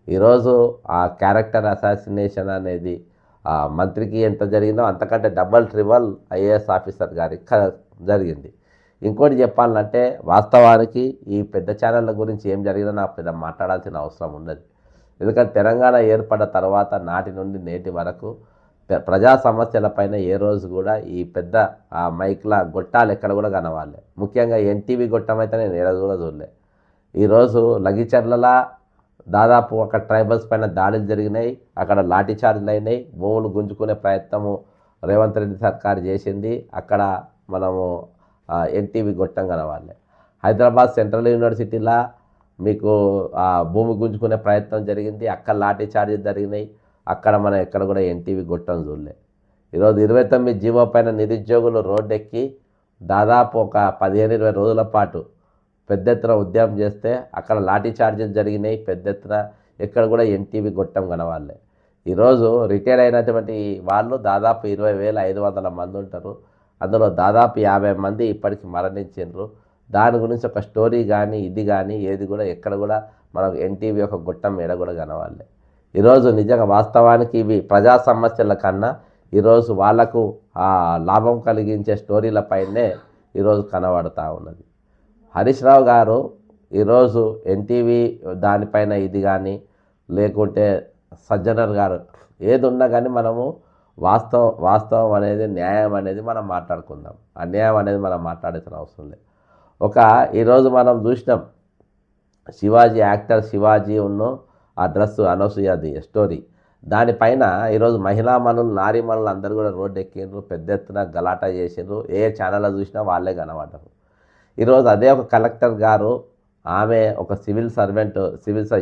ఈరోజు ఆ క్యారెక్టర్ అసాసినేషన్ అనేది మంత్రికి ఎంత జరిగిందో అంతకంటే డబల్ ట్రిబల్ ఐఏఎస్ ఆఫీసర్ గారికి జరిగింది. ఇంకోటి చెప్పాలంటే వాస్తవానికి ఈ పెద్ద ఛానళ్ళ గురించి ఏం జరిగినా నాకు పెద్ద మాట్లాడాల్సిన అవసరం ఉండదు. ఎందుకంటే తెలంగాణ ఏర్పడ్డ తర్వాత నాటి నుండి నేటి వరకు ప్రజా సమస్యలపైన ఏ రోజు కూడా ఈ పెద్ద మైక్ల గొట్టాలు ఎక్కడ కూడా కనవాలే. ముఖ్యంగా ఎన్టీవీ గొట్టం అయితే నేను ఏడాది కూడా చూడలే. ఈరోజు లగిచర్లలా దాదాపు అక్కడ ట్రైబల్స్ పైన దాడులు జరిగినాయి, అక్కడ లాఠీ చార్జ్లు అయినాయి, భూములు గుంజుకునే ప్రయత్నము రేవంత్ రెడ్డి సర్కారు చేసింది. అక్కడ మనము ఎన్టీవీ గొట్టం కనవాలే. హైదరాబాద్ సెంట్రల్ యూనివర్సిటీలా మీకు భూమి గుంజుకునే ప్రయత్నం జరిగింది, అక్కడ లాఠీ చార్జెస్ జరిగినాయి, అక్కడ మనం ఎక్కడ కూడా ఎన్టీవీ గొట్టం చూడలే. ఈరోజు 29 జీవో పైన నిరుద్యోగులు రోడ్డెక్కి దాదాపు ఒక 15-20 రోజుల పాటు పెద్ద ఎత్తున ఉద్యమం చేస్తే అక్కడ లాఠీ చార్జెస్ జరిగినాయి, పెద్ద ఎత్తున ఎక్కడ కూడా ఎన్టీవీ గొట్టం కనవాలే. ఈరోజు రిటైర్ అయినటువంటి వాళ్ళు దాదాపు 20,500 మంది ఉంటారు. అందులో దాదాపు 50 మంది ఇప్పటికి మరణించారు. దాని గురించి ఒక స్టోరీ కానీ ఇది కానీ ఏది కూడా ఎక్కడ కూడా మనకు ఎన్టీవీ ఒక గొట్టం ఏడ కూడా కనవాలే. ఈరోజు నిజంగా వాస్తవానికి ఇవి ప్రజా సమస్యల కన్నా ఈరోజు వాళ్లకు లాభం కలిగించే స్టోరీలపైనే ఈరోజు కనబడుతూ ఉన్నది. హరీష్ రావు గారు ఈరోజు ఎన్టీవీ దానిపైన ఇది కానీ లేకుంటే సజ్జనర్ గారు ఏది ఉన్నా కానీ మనము వాస్తవం అనేది, న్యాయం అనేది మనం మాట్లాడుకుందాం. అన్యాయం అనేది మనం మాట్లాడాల్సిన అవసరం లేదు. ఈరోజు మనం చూసినాం శివాజీ, యాక్టర్ శివాజీ ఆ డ్రెస్సు అనసూయది స్టోరీ. దానిపైన ఈరోజు మహిళామణులు నారీమణులు అందరూ కూడా రోడ్డు ఎక్కిండ్రు, పెద్ద ఎత్తున గలాటా చేసిండ్రు. ఏ ఛానల్లో చూసినా వాళ్ళే కనబడ్డారు. ఈరోజు అదే ఒక కలెక్టర్ గారు, ఆమె ఒక civil servant,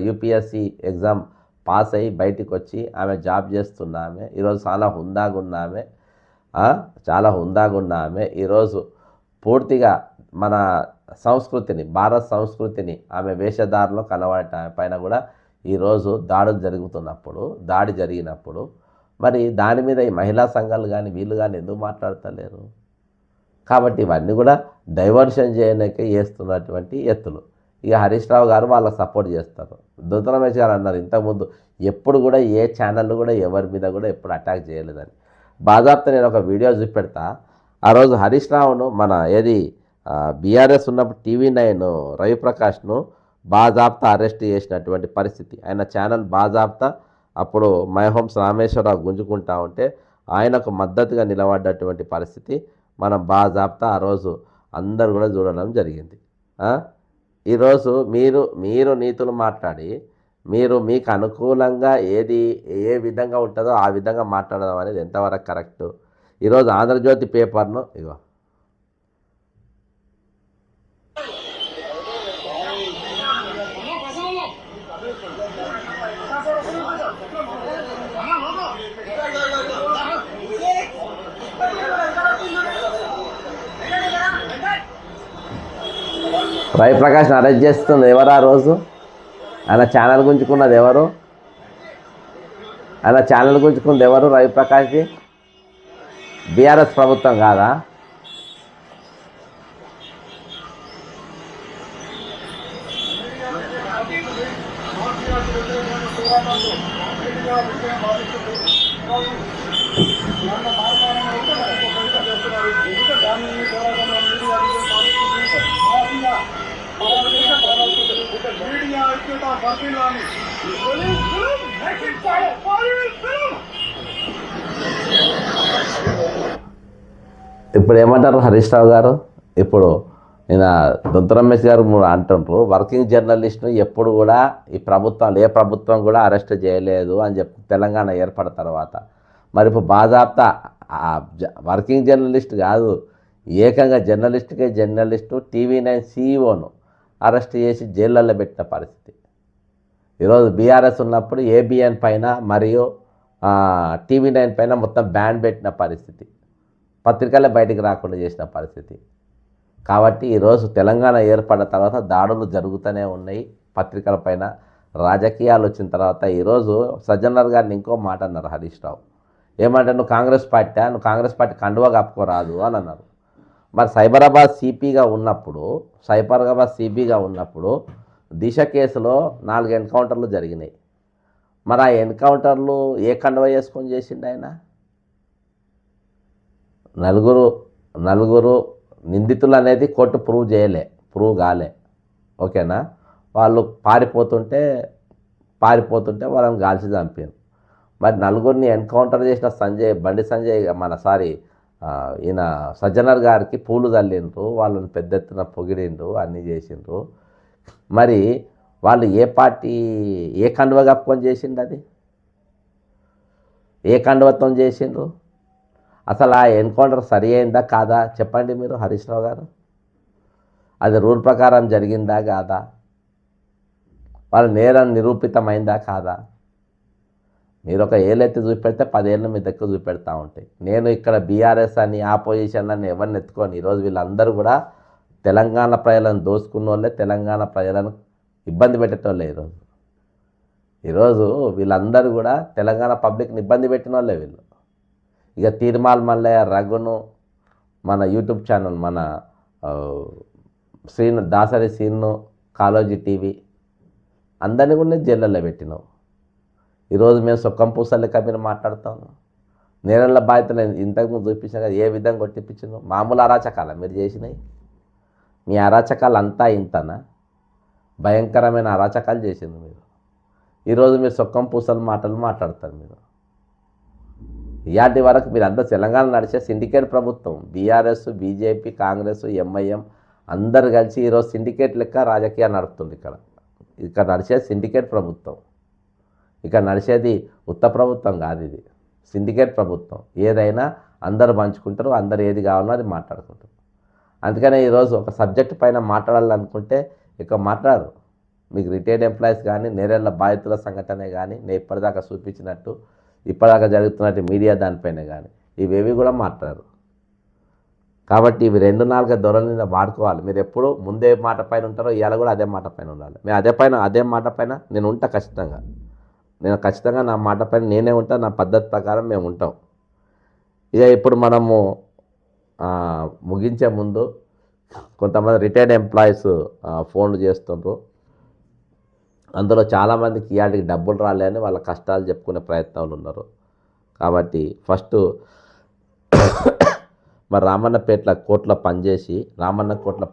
UPSC exam pass అయ్యి బయటికి వచ్చి ఆమె జాబ్ చేస్తున్న ఆమె, ఈరోజు చాలా హుందాగా ఉన్న ఆమె ఈరోజు పూర్తిగా మన సంస్కృతిని, భారత సంస్కృతిని ఆమె వేషధారలో కనబడటం పైన కూడా ఈరోజు దాడి జరిగినప్పుడు మరి దాని మీద ఈ మహిళా సంఘాలు కానీ వీళ్ళు కానీ ఎందుకు మాట్లాడతలేరు? కాబట్టి ఇవన్నీ కూడా డైవర్షన్ చేయడానికి వేస్తున్నటువంటి ఎత్తులు. ఇక హరీష్ రావు గారు వాళ్ళకి సపోర్ట్ చేస్తారు. రమేష్ గారు అన్నారు ఇంతకుముందు ఎప్పుడు కూడా ఏ ఛానల్ కూడా ఎవరి మీద కూడా ఎప్పుడు అటాక్ చేయలేదని. బాజాప్తా నేను ఒక వీడియో చూపెడతా. ఆ రోజు హరీష్ రావును మన బీఆర్ఎస్ ఉన్నప్పుడు TV9 రవిప్రకాష్ను బాజాప్తా అరెస్ట్ చేసినటువంటి పరిస్థితి. ఆయన ఛానల్ బాజాప్తా అప్పుడు మైహోమ్స్ రామేశ్వరరావు గుంజుకుంటా ఉంటే ఆయనకు మద్దతుగా నిలబడ్డటువంటి పరిస్థితి మనం బాజాప్తా ఆ రోజు అందరూ కూడా చూడడం జరిగింది. ఈరోజు మీరు నీతులు మాట్లాడి మీకు అనుకూలంగా ఏ విధంగా ఉంటుందో ఆ విధంగా మాట్లాడడం అనేది ఎంతవరకు కరెక్టు? ఈరోజు ఆంధ్రజ్యోతి పేపర్ను ఇగో రవిప్రకాష్ని అరెస్ట్ చేస్తుంది ఎవరు? ఆ రోజు ఆయన ఛానల్ గుంజుకున్నది ఎవరు? రవిప్రకాష్ది బీఆర్ఎస్ ప్రభుత్వం కాదా? ఇప్పుడు ఏమంటారు హరీష్ రావు గారు? ఇప్పుడు నేను రమేష్ గారు అంటుంటారు వర్కింగ్ జర్నలిస్ట్ను ఎప్పుడు కూడా ఏ ప్రభుత్వం కూడా అరెస్ట్ చేయలేదు అని చెప్పి తెలంగాణ ఏర్పడిన తర్వాత మరి ఇప్పుడు బాజాప్తా వర్కింగ్ జర్నలిస్ట్ కాదు, ఏకంగా జర్నలిస్టు TV9 CEOను అరెస్ట్ చేసి జైళ్ళల్లో పెట్టిన పరిస్థితి. ఈరోజు బీఆర్ఎస్ ఉన్నప్పుడు ABN పైన మరియు TV9 పైన మొత్తం బ్యాన్ పెట్టిన పరిస్థితి, పత్రికలే బయటికి రాకుండా చేసిన పరిస్థితి. కాబట్టి ఈరోజు తెలంగాణ ఏర్పడిన తర్వాత దాడులు జరుగుతూనే ఉన్నాయి పత్రికల పైన. రాజకీయాలు వచ్చిన తర్వాత ఈరోజు సజ్జనర్ గారిని ఇంకో మాట అన్నారు హరీష్ రావు. ఏమంటే నువ్వు కాంగ్రెస్ పార్టీ కండువా కప్పుకోరాదు అని అన్నారు. మరి సైబరాబాద్ సిపిగా ఉన్నప్పుడు దిశ కేసులో 4 ఎన్కౌంటర్లు జరిగినాయి. మరి ఆ ఎన్కౌంటర్లు ఏ కండువా చేసుకొని చేసిండు ఆయన? నలుగురు నిందితులు అనేది కోర్టు ప్రూవ్ కాలే. ఓకేనా? వాళ్ళు పారిపోతుంటే వాళ్ళని గాల్చి చంపారు. మరి నలుగురిని ఎన్కౌంటర్ చేసిన బండి సంజయ్ ఈయన సజ్జనర్ గారికి పూలు చల్లిండ్రు, వాళ్ళని పెద్ద ఎత్తున పొగిడిండ్రు, అన్నీ చేసిండ్రు. మరి వాళ్ళు ఏ కండువ కప్పుకొని చేసిండు? అది ఏ కండువత్వం చేసిండ్రు? అసలు ఆ ఎన్కౌంటర్ సరి అయిందా కాదా చెప్పండి మీరు హరీష్ రావు గారు. అది రూల్ ప్రకారం జరిగిందా కాదా? వాళ్ళ నేరం నిరూపితమైందా కాదా? మీరు ఒక ఏళ్ళెత్తి చూపెడితే 10 ఏళ్ళు మీ దగ్గర చూపెడతా ఉంటాయి. నేను ఇక్కడ బీఆర్ఎస్ అని ఆపోజిషన్ అని ఎవరిని ఎత్తుకొని ఈరోజు వీళ్ళందరూ కూడా తెలంగాణ ప్రజలను దోసుకున్న వాళ్ళే, తెలంగాణ ప్రజలను ఇబ్బంది పెట్టేటోళ్ళే. ఈరోజు వీళ్ళందరూ కూడా తెలంగాణ పబ్లిక్ని ఇబ్బంది పెట్టిన వాళ్ళే వీళ్ళు. ఇక తీర్మాల్ మల్లయ్య రఘును మన యూట్యూబ్ ఛానల్ మన దాసరి శ్రీను కాలోజీ TV అందరినీ కూడా జైళ్ళల్లో పెట్టినావు. ఈరోజు మేము సొక్కం పూసల లెక్క మీరు మాట్లాడుతాము. నేరళ్ళ బాధ్యతలు ఇంతకుముందు చూపించిన కదా ఏ విధంగా కొట్టిపించినావు? మామూలు అరాచకాల మీరు చేసినాయి? మీ అరాచకాలు అంతా ఇంతనా? భయంకరమైన అరాచకాలు చేసింది మీరు. ఈరోజు మీరు సొక్కం పూసల మాటలు మాట్లాడతారు. మీరు ఇయాటి వరకు మీరంతా తెలంగాణ నడిచే సిండికేట్ ప్రభుత్వం. బీఆర్ఎస్, బీజేపీ, కాంగ్రెస్, MIM అందరు కలిసి ఈరోజు సిండికేట్ లెక్క రాజకీయాలు నడుపుతుంది. ఇక్కడ నడిచే సిండికేట్ ప్రభుత్వం. ఇక నడిచేది ఉత్త ప్రభుత్వం కాదు, ఇది సిండికేట్ ప్రభుత్వం. ఏదైనా అందరూ పంచుకుంటారు, అందరు ఏది కావాలో అది మాట్లాడుకుంటారు. అందుకనే ఈరోజు ఒక సబ్జెక్ట్ పైన మాట్లాడాలనుకుంటే ఇక మాట్లాడరు. మీకు రిటైర్డ్ ఎంప్లాయీస్ కానీ, నేరేళ్ల బాధితుల సంఘటనే కానీ, నేను ఇప్పటిదాకా చూపించినట్టు ఇప్పటిదాకా జరుగుతున్నట్టు మీడియా దానిపైనే కానీ ఇవేవి కూడా మాట్లాడరు. కాబట్టి ఇవి 2-4 ధోరణిని వాడుకోవాలి. మీరు ఎప్పుడు ముందే మాట పైన ఉంటారో ఇవాళ కూడా అదే మాట పైన ఉండాలి. మేము అదే మాట పైన నేను ఉంటా ఖచ్చితంగా. నేను ఖచ్చితంగా నా మాట పైన నేనే ఉంటా, నా పద్ధతి ప్రకారం మేము ఉంటాం. ఇక ఇప్పుడు మనము ముగించే ముందు కొంతమంది రిటైర్డ్ ఎంప్లాయీస్ ఫోన్లు చేస్తుండ్రు. అందులో చాలామందికి ఇవాళకి డబ్బులు రాలేని వాళ్ళ కష్టాలు చెప్పుకునే ప్రయత్నాలు ఉన్నారు. కాబట్టి ఫస్ట్ మరి రామన్న కోర్టులో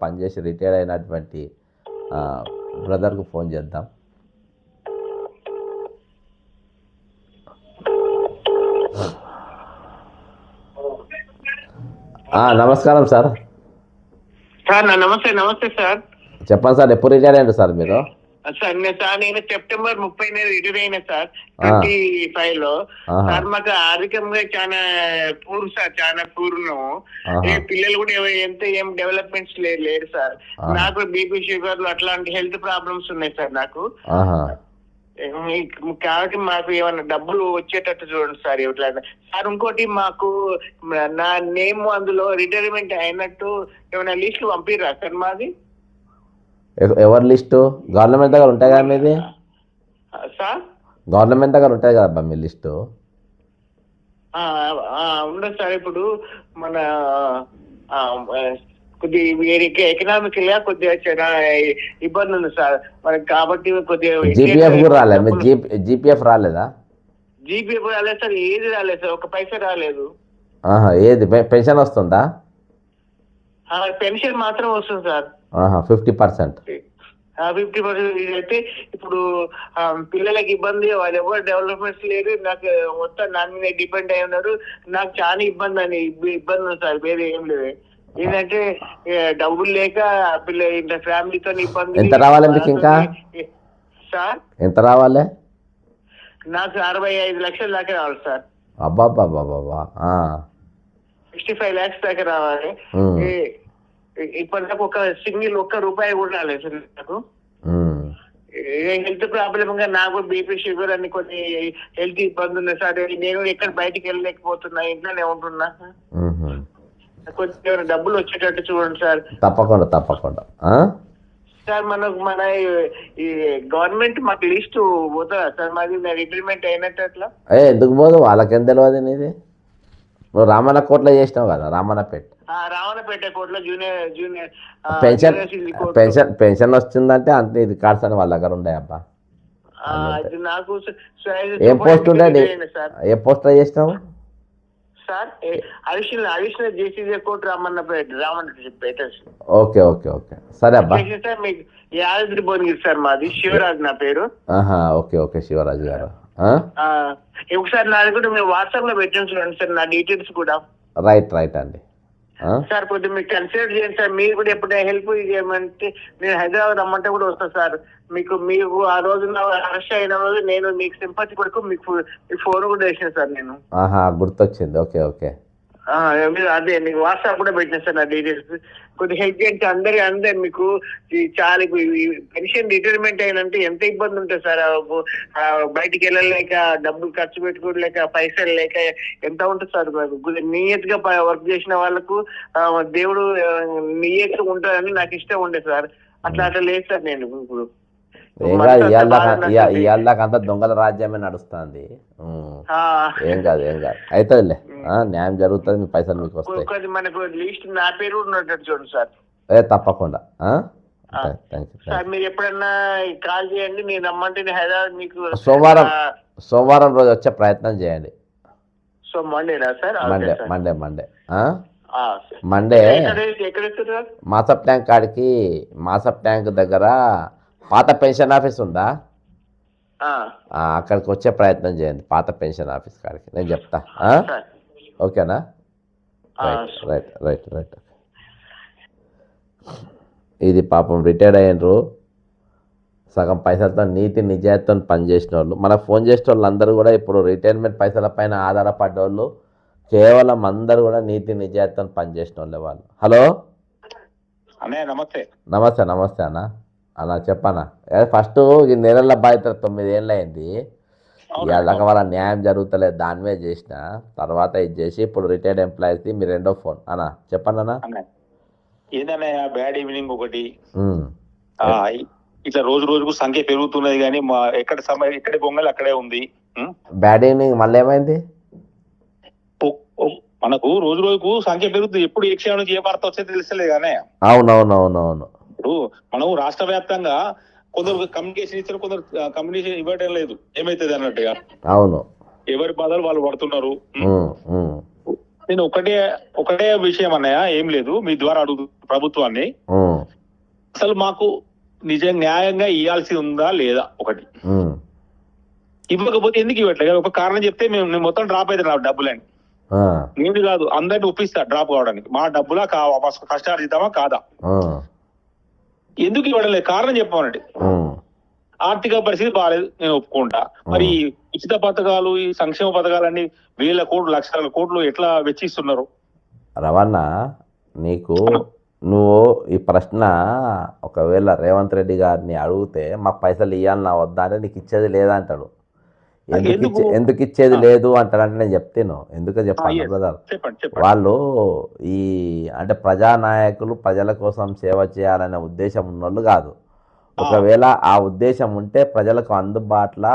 పనిచేసి రిటైర్ అయినటువంటి బ్రదర్కు ఫోన్ చేద్దాం. నమస్కారం సార్. నమస్తే సార్. చెప్పండి సార్, ఎప్పుడు రిటైర్ అయ్యారు సార్ మీరు? సార్ నేను సెప్టెంబర్ 30 రిటైర్ అయినా సార్ 25 లో. సార్ మాకు ఆర్థికంగా చాలా పూర్ సార్, చాలా పూర్ను. పిల్లలు కూడా ఏం డెవలప్మెంట్స్ లేరు సార్. నాకు బీపీ షుగర్లు అట్లాంటి హెల్త్ ప్రాబ్లమ్స్ ఉన్నాయి సార్ నాకు. కాబట్టి మాకు ఏమన్నా డబ్బులు వచ్చేటట్టు చూడండి సార్. ఇట్లా సార్ ఇంకోటి మాకు నా నేమ్ అందులో రిటైర్మెంట్ అయినట్టు ఏమైనా లిస్టు పంపిర్రా సార్ మాది? ఎవరి లిస్టు? గవర్నమెంట్ దగ్గర ఉంటాయి కదా మీది సార్? గవర్నమెంట్ దగ్గర ఉంటాయి కదా మీ లిస్టు? ఉండదు సార్. ఇప్పుడు మన కొద్దిగా ఎకనామికల్ గా కొద్దిగా చాలా ఇబ్బంది ఉంది సార్ మనకి. కాబట్టి కొద్దిగా జీపీఎఫ్ కూడా రాలేదు. జీపీఎఫ్ రాలేదా? జీపీఎఫ్ రాలేదు సార్, ఏది రాలేదు సార్, ఒక పైసా రాలేదు. ఏది పెన్షన్ వస్తుందా? పెన్షన్ మాత్రం వస్తుంది సార్, 50%. 50% అయితే ఇప్పుడు పిల్లలకి ఇబ్బంది, వాళ్ళు ఎవరు డెవలప్మెంట్స్ లేదు. నాకు మొత్తం నా మీద డిపెండ్ అయి ఉన్నారు. నాకు చాలా ఇబ్బంది ఉంది సార్, వేరే ఏం లేదు. ఏంటంటే డబ్బులు లేక పిల్ల ఫ్యామిలీతో ఇబ్బంది. ఎంత రావాలి మీకు ఇంకా సార్? ఎంత రావాలి? నాకు 65 లక్షల దాకా రావాలి సార్. అబ్బాబ్బాబ్బా, 65 lakhs దాకా రావాలి. ఇప్పటిదాకా ఒక్క రూపాయి కూడా రాలేదు సార్ నాకు. హెల్త్ ప్రాబ్లమ్ గా నాకు బీపీ షుగర్ అని కొన్ని హెల్త్ ఇబ్బంది ఉన్నాయి సార్. నేను ఎక్కడ బయటికి వెళ్ళలేకపోతున్నా, ఇంట్లోనే ఉంటున్నా. కొంచెం డబ్బులు వచ్చేటట్టు చూడండి సార్. తప్పకుండా సార్. మన ఈ గవర్నమెంట్ మాకు లిస్ట్ పోతుందా సార్? మాది రిటైర్మెంట్ అయినట్టు అట్లా ఎందుకు పోదు? వాళ్ళకేం తెలియదు. నీది నువ్వు రామన్న కోట్లో చేసినావు కదా, రామన్నపేట కోర్టులో జూనియర్ పెన్షన్ వస్తుందంటే అంతే. ఇది కార్డ్స్ అని వాళ్ళ దగ్గర ఉండే. అబ్బా, నాకు ఏం పోస్ట్ ఉండే? ఏ పోస్ట్ చేసినావు sir? Additional JCG court Ramannapet. Okay సరే అబ్బా. సార్ మీకు యాదగిరి భువనగిరి సార్, మాది శివరాజ్ నా పేరు. ఓకే శివరాజు గారు. ఒకసారి నా దగ్గర మీరు వాట్సాప్ లో పెట్టండి చూడండి సార్ నా డీటెయిల్స్ కూడా. రైట్ అండి. సార్ కొద్దిగా మీకు కన్సిడర్ చేయండి సార్. మీరు కూడా ఎప్పుడైనా హెల్ప్ చేయమంటే నేను హైదరాబాద్ రమ్మంటే కూడా వస్తాను సార్. మీకు ఆ రోజు అరెస్ట్ అయిన రోజు నేను మీకు సింపతి కొడుకు మీకు ఫోన్ కూడా వేసాను సార్ నేను. గుర్తొచ్చింది. ఓకే అదే మీకు వాట్సాప్ కూడా పెట్టినా సార్ నా డీటెయిల్స్. కొద్దిగా హెల్ప్ చేయండి అందరు మీకు చాలా పెన్షన్ రిటైర్మెంట్ అయినంటే ఎంత ఇబ్బంది ఉంటుంది సార్. బయటికి వెళ్ళలేక, డబ్బులు ఖర్చు పెట్టుకోలేక, పైసలు లేక ఎంత ఉంటుంది సార్. నియత్ గా వర్క్ చేసిన వాళ్ళకు దేవుడు నియత్ గా ఉంటాడని నాకు ఇష్టం ఉండే సార్. అట్లా లేదు సార్. నేను ఇప్పుడు ఇవాళకంతా దొంగల రాజ్యమే నడుస్తుంది. ఏం కాదు అవుతుందిలే, న్యాయం జరుగుతుంది. మీ పైసలు మీకు వస్తాయి. మనకు లిస్ట్ నా పేరు ఉన్నట్టు చూడండి సార్. తప్పకుండా. సార్ మీరు ఎప్పుడన్నా కాల్ చేయండి, నేను రమ్మంటే హైదరాబాద్ మీకు సోమవారం రోజు వచ్చే ప్రయత్నం చేయండి. సో మండేనా సార్? మండే మాసప్ ట్యాంక్ కాడికి, మాసప్ ట్యాంక్ దగ్గర పాత పెన్షన్ ఆఫీస్ ఉందా, అక్కడికి వచ్చే ప్రయత్నం చేయండి. పాత పెన్షన్ ఆఫీస్ కాడికి నేను చెప్తా. ఓకేనా? రైట్. ఇది పాపం రిటైర్డ్ అయ్యారు. సగం పైసలతో నీతి నిజాయితీతో పనిచేసిన వాళ్ళు మనకు ఫోన్ చేసిన వాళ్ళు అందరూ కూడా ఇప్పుడు రిటైర్మెంట్ పైసల పైన ఆధారపడ్డోళ్ళు కేవలం అందరూ కూడా నీతి నిజాయితీతో పనిచేసిన వాళ్ళే వాళ్ళు. హలో అన్నయ్య నమస్తే. నమస్తే నమస్తే అన్న. అన్న చెప్పన్నా. ఫస్ట్ ఈ నెలల బాధ్యత 9 ఏళ్ళు అయింది. ఇవాళ వాళ్ళ న్యాయం జరుగుతలేదు, దాని మీద చేసిన తర్వాత ఇది చేసి ఇప్పుడు రిటైర్డ్ ఎంప్లాయీస్ది మీ రెండో ఫోన్ అన్న. చెప్పండి అన్న. ఏందన్నయ్య బ్యాడ్ ఈవినింగ్ ఒకటి, ఇట్లా రోజు రోజుకు సంఖ్య పెరుగుతున్నది కానీ మా ఎక్కడి పొంగల్ అక్కడే ఉంది. బ్యాడ్ ఈవినింగ్ మళ్ళీ ఏమైంది? మనకు రోజు రోజుకు సంఖ్య పెరుగుతుంది. ఎప్పుడు ఏ క్షణం నుంచి ఏ వార్త వచ్చే తెలుస్తలేదు కానీ. అవునవునవునవును. ఇప్పుడు మనం రాష్ట్ర వ్యాప్తంగా కొందరు కమ్యూనికేషన్ ఇచ్చారు, కొందరు కమ్యూనికేషన్ ఇవ్వడం లేదు. ఏమైతుంది అన్నట్టుగా అవును, ఎవరి బాధలు వాళ్ళు పడుతున్నారు. నేను ఒకటే విషయం అన్నయ్య, ఏం లేదు, మీ ద్వారా అడుగు ప్రభుత్వాన్ని, అసలు మాకు నిజంగా న్యాయంగా ఇవ్వాల్సి ఉందా లేదా? ఒకటి ఇవ్వకపోతే ఎందుకు ఇవ్వట్లేదు? ఒక కారణం చెప్తే మేము మొత్తం డ్రాప్ అయితే డబ్బులని. నేను కాదు, అందరిని ఒప్పిస్తా డ్రాప్ కావడానికి. మా డబ్బులా కష్టార్జితమా కాదా? ఎందుకు ఇవ్వడం లేదు కారణం చెప్పమనండి. ఆర్థిక పరిస్థితి బాగాలేదు, నేను ఒప్పుకుంటా. మరి ఉచిత పథకాలు, ఈ సంక్షేమ పథకాలన్నీ వేల కోట్లు, లక్షల కోట్లు ఎట్లా వెచ్చిస్తున్నారు? రవణ, నువ్వు ఈ ప్రశ్న ఒకవేళ రేవంత్ రెడ్డి గారిని అడిగితే మాకు పైసలు ఇవ్వాలన్నా వద్దా అంటే నీకు ఇచ్చేది లేదంటాడు. ఎందుకు ఇచ్చేది లేదు అంటాడంటే నేను చెప్తాను ఎందుకు చెప్పాను బ్రదర్. వాళ్ళు అంటే ప్రజానాయకులు ప్రజల కోసం సేవ చేయాలనే ఉద్దేశం ఉన్నోళ్ళు కాదు. ఒకవేళ ఆ ఉద్దేశం ఉంటే ప్రజలకు అందుబాటులో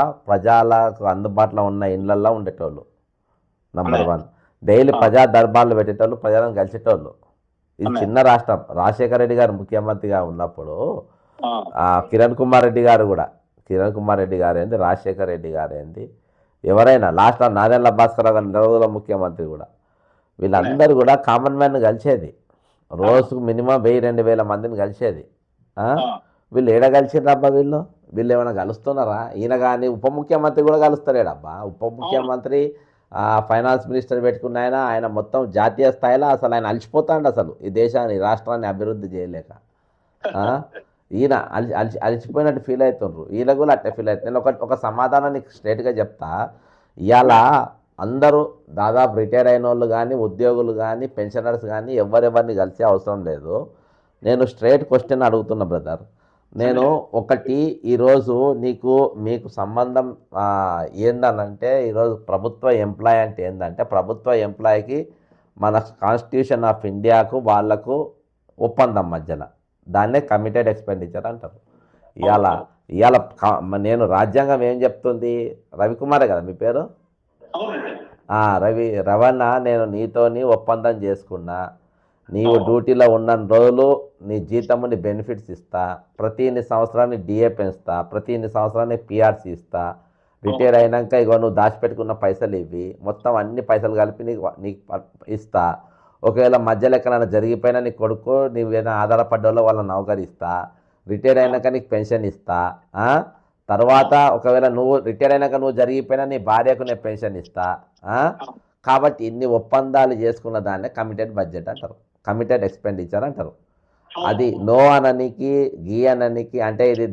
ఉన్న ఇళ్లల్లో ఉండేటోళ్ళు. నంబర్ 1. డైలీ ప్రజా దర్బార్లు పెట్టేటోళ్ళు, ప్రజలను కలిసేటోళ్ళు. ఇది చిన్న రాష్ట్రం. రాజశేఖర రెడ్డి గారు ముఖ్యమంత్రిగా ఉన్నప్పుడు కిరణ్ కుమార్ రెడ్డి గారు ఏంది, రాజశేఖర రెడ్డి గారు ఏంది, ఎవరైనా లాస్ట్ నాదెండ్ల భాస్కర్ గారు రోజుల ముఖ్యమంత్రి కూడా, వీళ్ళందరూ కూడా కామన్ మ్యాన్ కలిసేది. రోజుకు మినిమం 1000-2000 మందిని కలిసేది. వీళ్ళు ఏడ కలిసిరబ్బా? వీళ్ళు ఏమైనా కలుస్తున్నారా? ఈయన కానీ ఉప ముఖ్యమంత్రి కూడా కలుస్తారేడబ్బా. ఉప ముఖ్యమంత్రి ఫైనాన్స్ మినిస్టర్ పెట్టుకున్న ఆయన మొత్తం జాతీయ స్థాయిలో అసలు ఆయన అలిచిపోతాడు. అసలు ఈ దేశాన్ని, రాష్ట్రాన్ని అభివృద్ధి చేయలేక ఈయన అలిచిపోయినట్టు ఫీల్ అవుతుండ్రు. ఈయన కూడా అట్టే ఫీల్ అవుతుంది. నేను ఒక సమాధానం నీకు స్ట్రైట్గా చెప్తా. ఇవాళ అందరూ దాదాపు రిటైర్ అయిన వాళ్ళు కానీ, ఉద్యోగులు కానీ, పెన్షనర్స్ కానీ ఎవరెవరిని కలిసే అవసరం లేదు. నేను స్ట్రైట్ క్వశ్చన్ అడుగుతున్నా బ్రదర్. నేను ఈరోజు మీకు సంబంధం ఏందనంటే, ఈరోజు ప్రభుత్వ ఎంప్లాయ్ అంటే ఏంటంటే, ప్రభుత్వ ఎంప్లాయ్కి మన కాన్స్టిట్యూషన్ ఆఫ్ ఇండియాకు వాళ్లకు ఒప్పందం మధ్యలో, దాన్నే కమిటెడ్ ఎక్స్పెండిచర్ అంటారు. ఇవాళ నేను రాజ్యాంగం ఏం చెప్తుంది? రవికుమారే కదా మీ పేరు? రవణ, నేను నీతోని ఒప్పందం చేసుకున్నా, నీవు డ్యూటీలో ఉన్న రోజులు నీ జీతము, నీ బెనిఫిట్స్ ఇస్తా, ప్రతి సంవత్సరాన్ని డిఏ పెంచుతా, ప్రతి సంవత్సరాన్ని పిఆర్సీ ఇస్తా, రిటైర్ అయినాక ఇగో నువ్వు దాచిపెట్టుకున్న పైసలు ఇవి, మొత్తం అన్ని పైసలు కలిపి నీకు ఇస్తా. ఒకవేళ మధ్యలో ఎక్కడైనా జరిగిపోయినా నీ కొడుకు నీవేనా ఆధారపడ్డోళ్ళో వాళ్ళ నౌకరి ఇస్తా, రిటైర్ అయినాక నీకు పెన్షన్ ఇస్తా. తర్వాత ఒకవేళ నువ్వు రిటైర్ అయినాక నువ్వు జరిగిపోయినా నీ భార్యకు నేను పెన్షన్ ఇస్తా. కాబట్టి ఇన్ని ఒప్పందాలు చేసుకున్న దాన్నే కమిటెడ్ బడ్జెట్ అంటారు, కమిటెడ్ ఎక్స్పెండిచర్ అంటారు. అది నో అననికి, గీ అననికి అంటే ఇది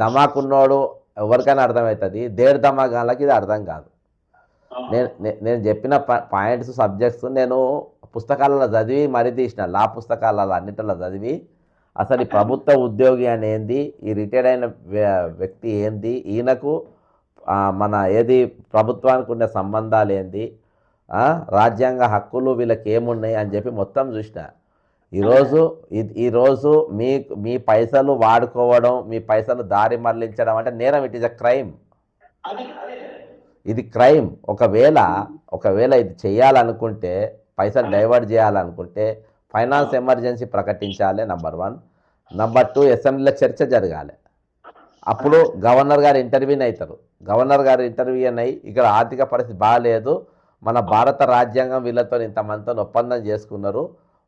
ధమాకున్నోడు ఎవరికైనా అర్థమవుతుంది. దేడు ధమాగాళ్ళకి ఇది అర్థం కాదు. నేను చెప్పిన పాయింట్స్, సబ్జెక్ట్స్ నేను పుస్తకాలలో చదివి మరీ తీసిన, లా పుస్తకాలలో అన్నిటిలో చదివి అసలు ఈ ప్రభుత్వ ఉద్యోగి అనేది, ఈ రిటైర్డ్ అయిన వ్యక్తి ఏంది, ఈయనకు మన ప్రభుత్వానికి ఉండే సంబంధాలు ఏంది, రాజ్యాంగ హక్కులు వీళ్ళకి ఏమున్నాయి అని చెప్పి మొత్తం చూసిన. ఈరోజు మీ పైసలు వాడుకోవడం, మీ పైసలు దారి మరలించడం అంటే నేరం. It is a crime. ఇది క్రైమ్. ఒకవేళ ఇది చేయాలనుకుంటే, పైసలు డైవర్ట్ చేయాలనుకుంటే ఫైనాన్స్ ఎమర్జెన్సీ ప్రకటించాలి, నంబర్ 1. నంబర్ 2, అసెంబ్లీలో చర్చ జరగాలి. అప్పుడు గవర్నర్ గారు ఇంటర్వ్యూని అవుతారు. గవర్నర్ గారు ఇంటర్వ్యూని అయ్యి, ఇక్కడ ఆర్థిక పరిస్థితి బాగాలేదు, మన భారత రాజ్యాంగం వీళ్ళతో ఇంతమందితో ఒప్పందం చేసుకున్నారు,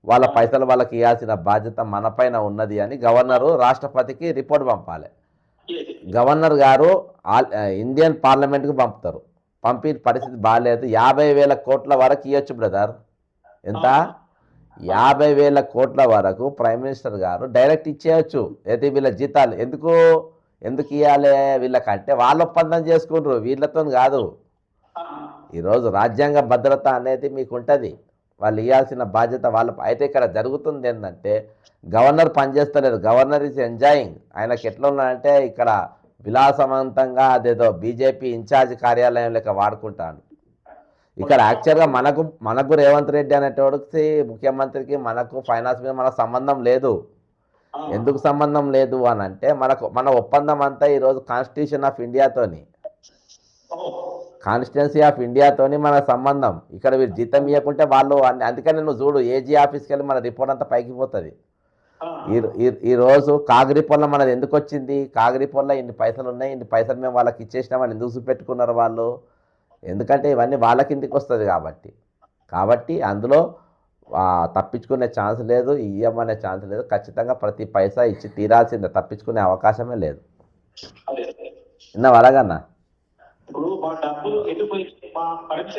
వాళ్ళ పైసలు వాళ్ళకి ఇవ్వాల్సిన బాధ్యత మన పైన ఉన్నది అని గవర్నరు రాష్ట్రపతికి రిపోర్ట్ పంపాలి. గవర్నర్ గారు ఇండియన్ పార్లమెంట్కి పంపుతారు. పంపి పరిస్థితి బాగాలేదు, 50,000 కోట్ల వరకు ఇవ్వచ్చు బ్రదర్. ఎంత? 50,000 కోట్ల వరకు ప్రైమ్ మినిస్టర్ గారు డైరెక్ట్ ఇచ్చేయచ్చు. అయితే వీళ్ళ జీతాలు ఎందుకు ఎందుకు ఇవ్వాలి వీళ్ళకంటే వాళ్ళు ఒప్పందం చేసుకుంటారు, వీళ్ళతో కాదు. ఈరోజు రాజ్యాంగ భద్రత అనేది మీకు ఉంటుంది, వాళ్ళు ఇవ్వాల్సిన బాధ్యత వాళ్ళ. అయితే ఇక్కడ జరుగుతుంది ఏంటంటే గవర్నర్ పనిచేస్తలేదు, గవర్నర్ ఈజ్ ఎంజాయింగ్. ఆయనకి ఎట్లా ఉన్నాడంటే ఇక్కడ విలాసవంతంగా అదేదో బీజేపీ ఇన్ఛార్జ్ కార్యాలయం లెక్క వాడుకుంటాను. ఇక్కడ యాక్చువల్గా మనకు రేవంత్ రెడ్డి అనేటోడికి ముఖ్యమంత్రికి మనకు ఫైనాన్స్ మీద మనకు సంబంధం లేదు. ఎందుకు సంబంధం లేదు అని అంటే మన ఒప్పందం అంతా ఈరోజు కాన్స్టిట్యూషన్ ఆఫ్ ఇండియాతోని, కాన్స్టిట్యున్సీ ఆఫ్ ఇండియాతోని మన సంబంధం. ఇక్కడ వీరు జీతం ఇవ్వకుంటే వాళ్ళు అందుకని నువ్వు చూడు ఏజీ ఆఫీస్కి వెళ్ళి మన రిపోర్ట్ అంతా పైకి పోతుంది. ఈరోజు కాగిరిపొల్ల మనది ఎందుకు వచ్చింది, కాగిరిపొల్ల ఇన్ని పైసలు ఉన్నాయి, ఇన్ని పైసలు మేము వాళ్ళకి ఇచ్చేసినామని ఎందుకు చూపెట్టుకున్నారు వాళ్ళు, ఎందుకంటే ఇవన్నీ వాళ్ళ కిందికి వస్తుంది కాబట్టి అందులో తప్పించుకునే ఛాన్స్ లేదు, ఇయ్యమనే ఛాన్స్ లేదు. ఖచ్చితంగా ప్రతి పైసా ఇచ్చి తీరాల్సిందే, తప్పించుకునే అవకాశమే లేదు. నిన్న వరగన్నా ఇప్పుడు మా డబ్బులు మా పరీక్ష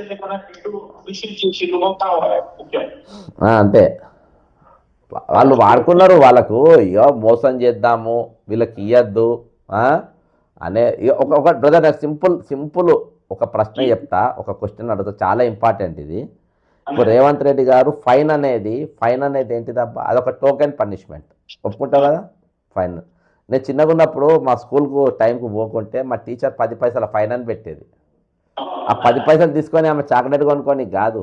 అంతే వాళ్ళు వాడుకున్నారు. వాళ్ళకు ఇయో మోసం చేద్దాము వీళ్ళకి ఇయ్యద్దు అనే ఒక బ్రదర్ సింపుల్ ఒక ప్రశ్న చెప్తా, ఒక క్వశ్చన్ అడుగుతా, చాలా ఇంపార్టెంట్ ఇది. ఇప్పుడు రేవంత్ రెడ్డి గారు ఫైన్ అనేది ఏంటిదబ్బా, అదొక టోకెన్ పనిష్మెంట్, ఒప్పుకుంటావు కదా ఫైన్. నేను చిన్నగా ఉన్నప్పుడు మా స్కూల్కు టైంకు పోకుంటే మా టీచర్ 10 పైసల ఫైన్ అని పెట్టేది. ఆ 10 పైసలు తీసుకొని ఆమె చాక్లెట్ కొనుక్కొని కాదు,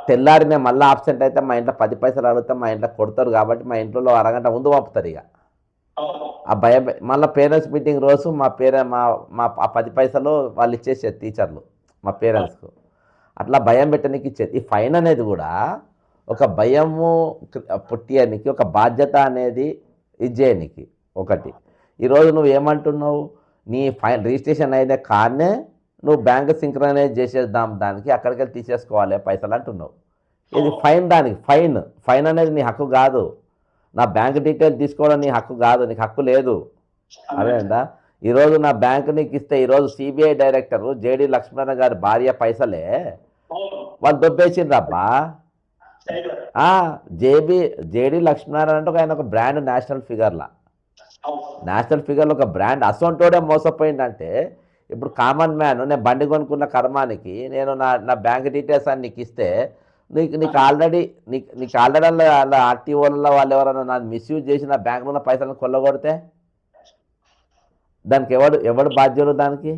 తెల్లారి నేను మళ్ళీ ఆబ్సెంట్ అయితే మా ఇంట్లో 10 పైసలు అడిగితే మా ఇంట్లో కొడతారు కాబట్టి మా ఇంట్లో అరగంట ముందు పంపుతారు. ఇక ఆ భయం మళ్ళీ పేరెంట్స్ మీటింగ్ రోజు మా 10 పైసలు వాళ్ళు ఇచ్చేసేది టీచర్లు మా పేరెంట్స్కు, అట్లా భయం పెట్టడానికి ఇచ్చేది. ఈ ఫైన్ అనేది కూడా ఒక భయము పుట్టియనికి, ఒక బాధ్యత అనేది ఇచ్చేయనికి ఒకటి. ఈరోజు నువ్వు ఏమంటున్నావు, నీ ఫైన్ రిజిస్ట్రేషన్ అయితే కానే నువ్వు బ్యాంక్ సింక్రనైజ్ చేసేద్దాం దానికి, అక్కడికి వెళ్ళి తీసేసుకోవాలి పైసలు అంటున్నావు. ఇది ఫైన్, దానికి ఫైన్ అనేది నీ హక్కు కాదు. నా బ్యాంక్ డీటెయిల్ తీసుకోవడం నీ హక్కు కాదు, నీకు హక్కు లేదు. అదేందా ఈరోజు నా బ్యాంక్ నీకు ఇస్తే ఈరోజు సిబిఐ డైరెక్టర్ జేడి లక్ష్మణ గారి భార్య పైసలే వాళ్ళు దొబ్బేసిండ్రబ్బా. జేడి లక్ష్మీనారాయణ అంటే ఆయన ఒక బ్రాండ్, నేషనల్ ఫిగర్లో ఒక బ్రాండ్. అసొంటోడే మోసపోయిందంటే ఇప్పుడు కామన్ మ్యాన్, నేను బండి కొనుక్కున్న కర్మానికి నేను నా బ్యాంక్ డీటెయిల్స్ అని నీకు ఇస్తే నీకు ఆల్రెడీ అలా ఆర్టీఓలలో వాళ్ళు ఎవరైనా నాకు మిస్యూజ్ చేసి నా బ్యాంకులో ఉన్న పైసలను కొల్లగొడితే దానికి ఎవడు బాధ్యులు దానికి?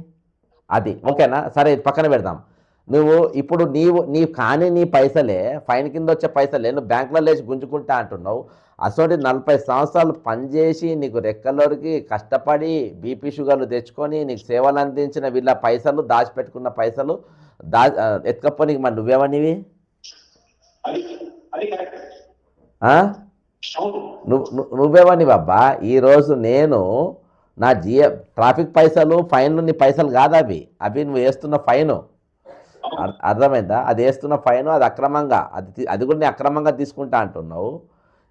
అది ఓకేనా, సరే పక్కన పెడదాం. ఇప్పుడు నీ పైసలే ఫైన్ కింద వచ్చే పైసలే నువ్వు బ్యాంకులో లేచి గుంజుకుంటా అంటున్నావు. అసలు 40 సంవత్సరాలు పనిచేసి నీకు రెక్కలోరికి కష్టపడి బీపీ షుగర్లు తెచ్చుకొని నీకు సేవలు అందించిన వీళ్ళ పైసలు, దాచిపెట్టుకున్న పైసలు ఎత్తుకపోనికి మరి నువ్వేమనివి? నువ్వేమని బాబా? ఈరోజు నేను నా ట్రాఫిక్ పైసలు, ఫైన్లు నీ పైసలు కాదు అవి నువ్వు వేస్తున్న ఫైను, అర్థమైందా? అది వేస్తున్న ఫైన్, అది అక్రమంగా, అది కూడా నేను అక్రమంగా తీసుకుంటా అంటున్నావు.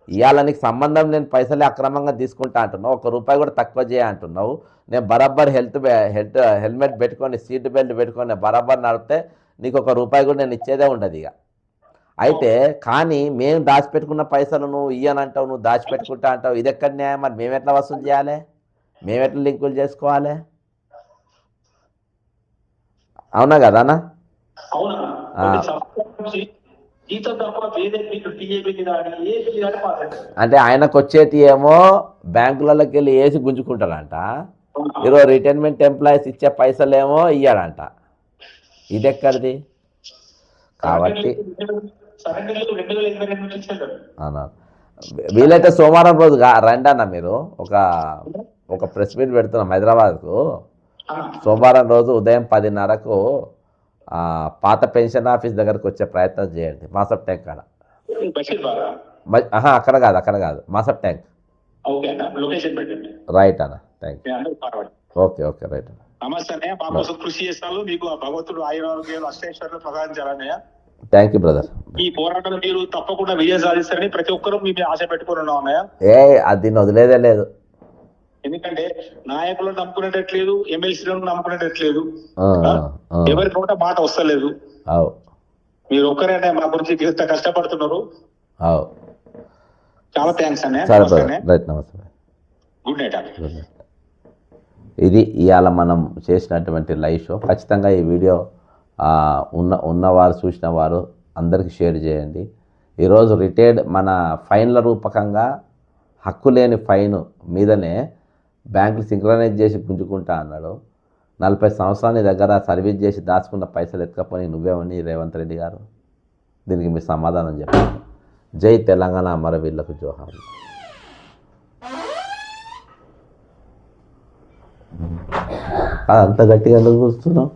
ఇవాళ నీకు సంబంధం లేని పైసలే అక్రమంగా తీసుకుంటా అంటున్నావు. 1 రూపాయి కూడా తక్కువ చేయ అంటున్నావు. నేను బరాబర్ హెల్మెట్ పెట్టుకొని సీట్ బెల్ట్ పెట్టుకొని బరాబర్ నడిపితే నీకు 1 రూపాయి కూడా నేను ఇచ్చేదే ఉండదు ఇక. అయితే కానీ మేము దాచిపెట్టుకున్న పైసలు నువ్వు ఇయ్యనంటావు, నువ్వు దాచిపెట్టుకుంటా అంటావు. ఇది ఎక్కడ న్యాయం? మరి మేము ఎట్లా వసూలు చేయాలి? మేము ఎట్లా లింకులు చేసుకోవాలి? అవునా కదా అన్న? అంటే ఆయనకు వచ్చేటి ఏమో బ్యాంకులకి వెళ్ళి వేసి గుంజుకుంటాడంట, ఈరోజు రిటైర్మెంట్ ఎంప్లాయీస్ ఇచ్చే పైసలేమో ఇయ్యాడంట. ఇది ఎక్కడిది? కాబట్టి వీలైతే సోమవారం రోజు రండి అన్న, మీరు ఒక ప్రెస్ మీట్ పెడుతున్నాం హైదరాబాద్కు. సోమవారం రోజు ఉదయం 10:30కు పాత పెన్షన్ ఆఫీస్ దగ్గరకు వచ్చే ప్రయత్నం చేయండి. మాసప్ ట్యాంక్ కాడ. అక్కడ కాదు మాసప్ ట్యాంక్. రైట్ అన్న, థ్యాంక్ యూ. ఓకే రైట్ అన్న. నమస్తే, కృషి చేస్తాను. మీకు భగవంతుడు ఆయురారోగ్యాలు అష్టైశ్వర్యాలు ప్రసాదించాలన్నయ్య. Thank you brother. ఈ పోరాటం మీరు తప్పకుండా విజయం సాధిస్తారని ప్రతి ఒక్కరూ మీ ఆశ పెట్టుకుని ఉన్నాం అన్నయ్య. అది వదిలేదే లేదు. ఎందుకంటే నాయకులను నమ్ముకునేటట్లేదు, ఎమ్మెల్సీలను నమ్ముకునేటట్లేదు, ఎవరి నోట మాట వస్తలేదు. మీరు ఒక్కరైనా మా గురించి ఎంత కష్టపడుతున్నారు. చాలా థ్యాంక్స్ అన్నయ్య. నమస్తే. Good night. ఇది ఇవాళ మనం చేసినటువంటి లైవ్ షో. ఖచ్చితంగా ఈ వీడియో ఉన్నవారు చూసిన వారు అందరికీ షేర్ చేయండి. ఈరోజు రిటైర్డ్ మన ఫైన్ల రూపకంగా హక్కు లేని ఫైన్ మీదనే బ్యాంకులు సింక్రనైజ్ చేసి గుంజుకుంటా అన్నాడు. 40 సంవత్సరాలు నీ దగ్గర సర్వీస్ చేసి దాచుకున్న పైసలు ఎత్తుకపోయి నువ్వేమని రేవంత్ రెడ్డి గారు? దీనికి మీ సమాధానం చెప్పండి. జై తెలంగాణ, అమరవీరులకు జోహార్. అంత గట్టిగా ఎందుకు కూర్చున్నావు?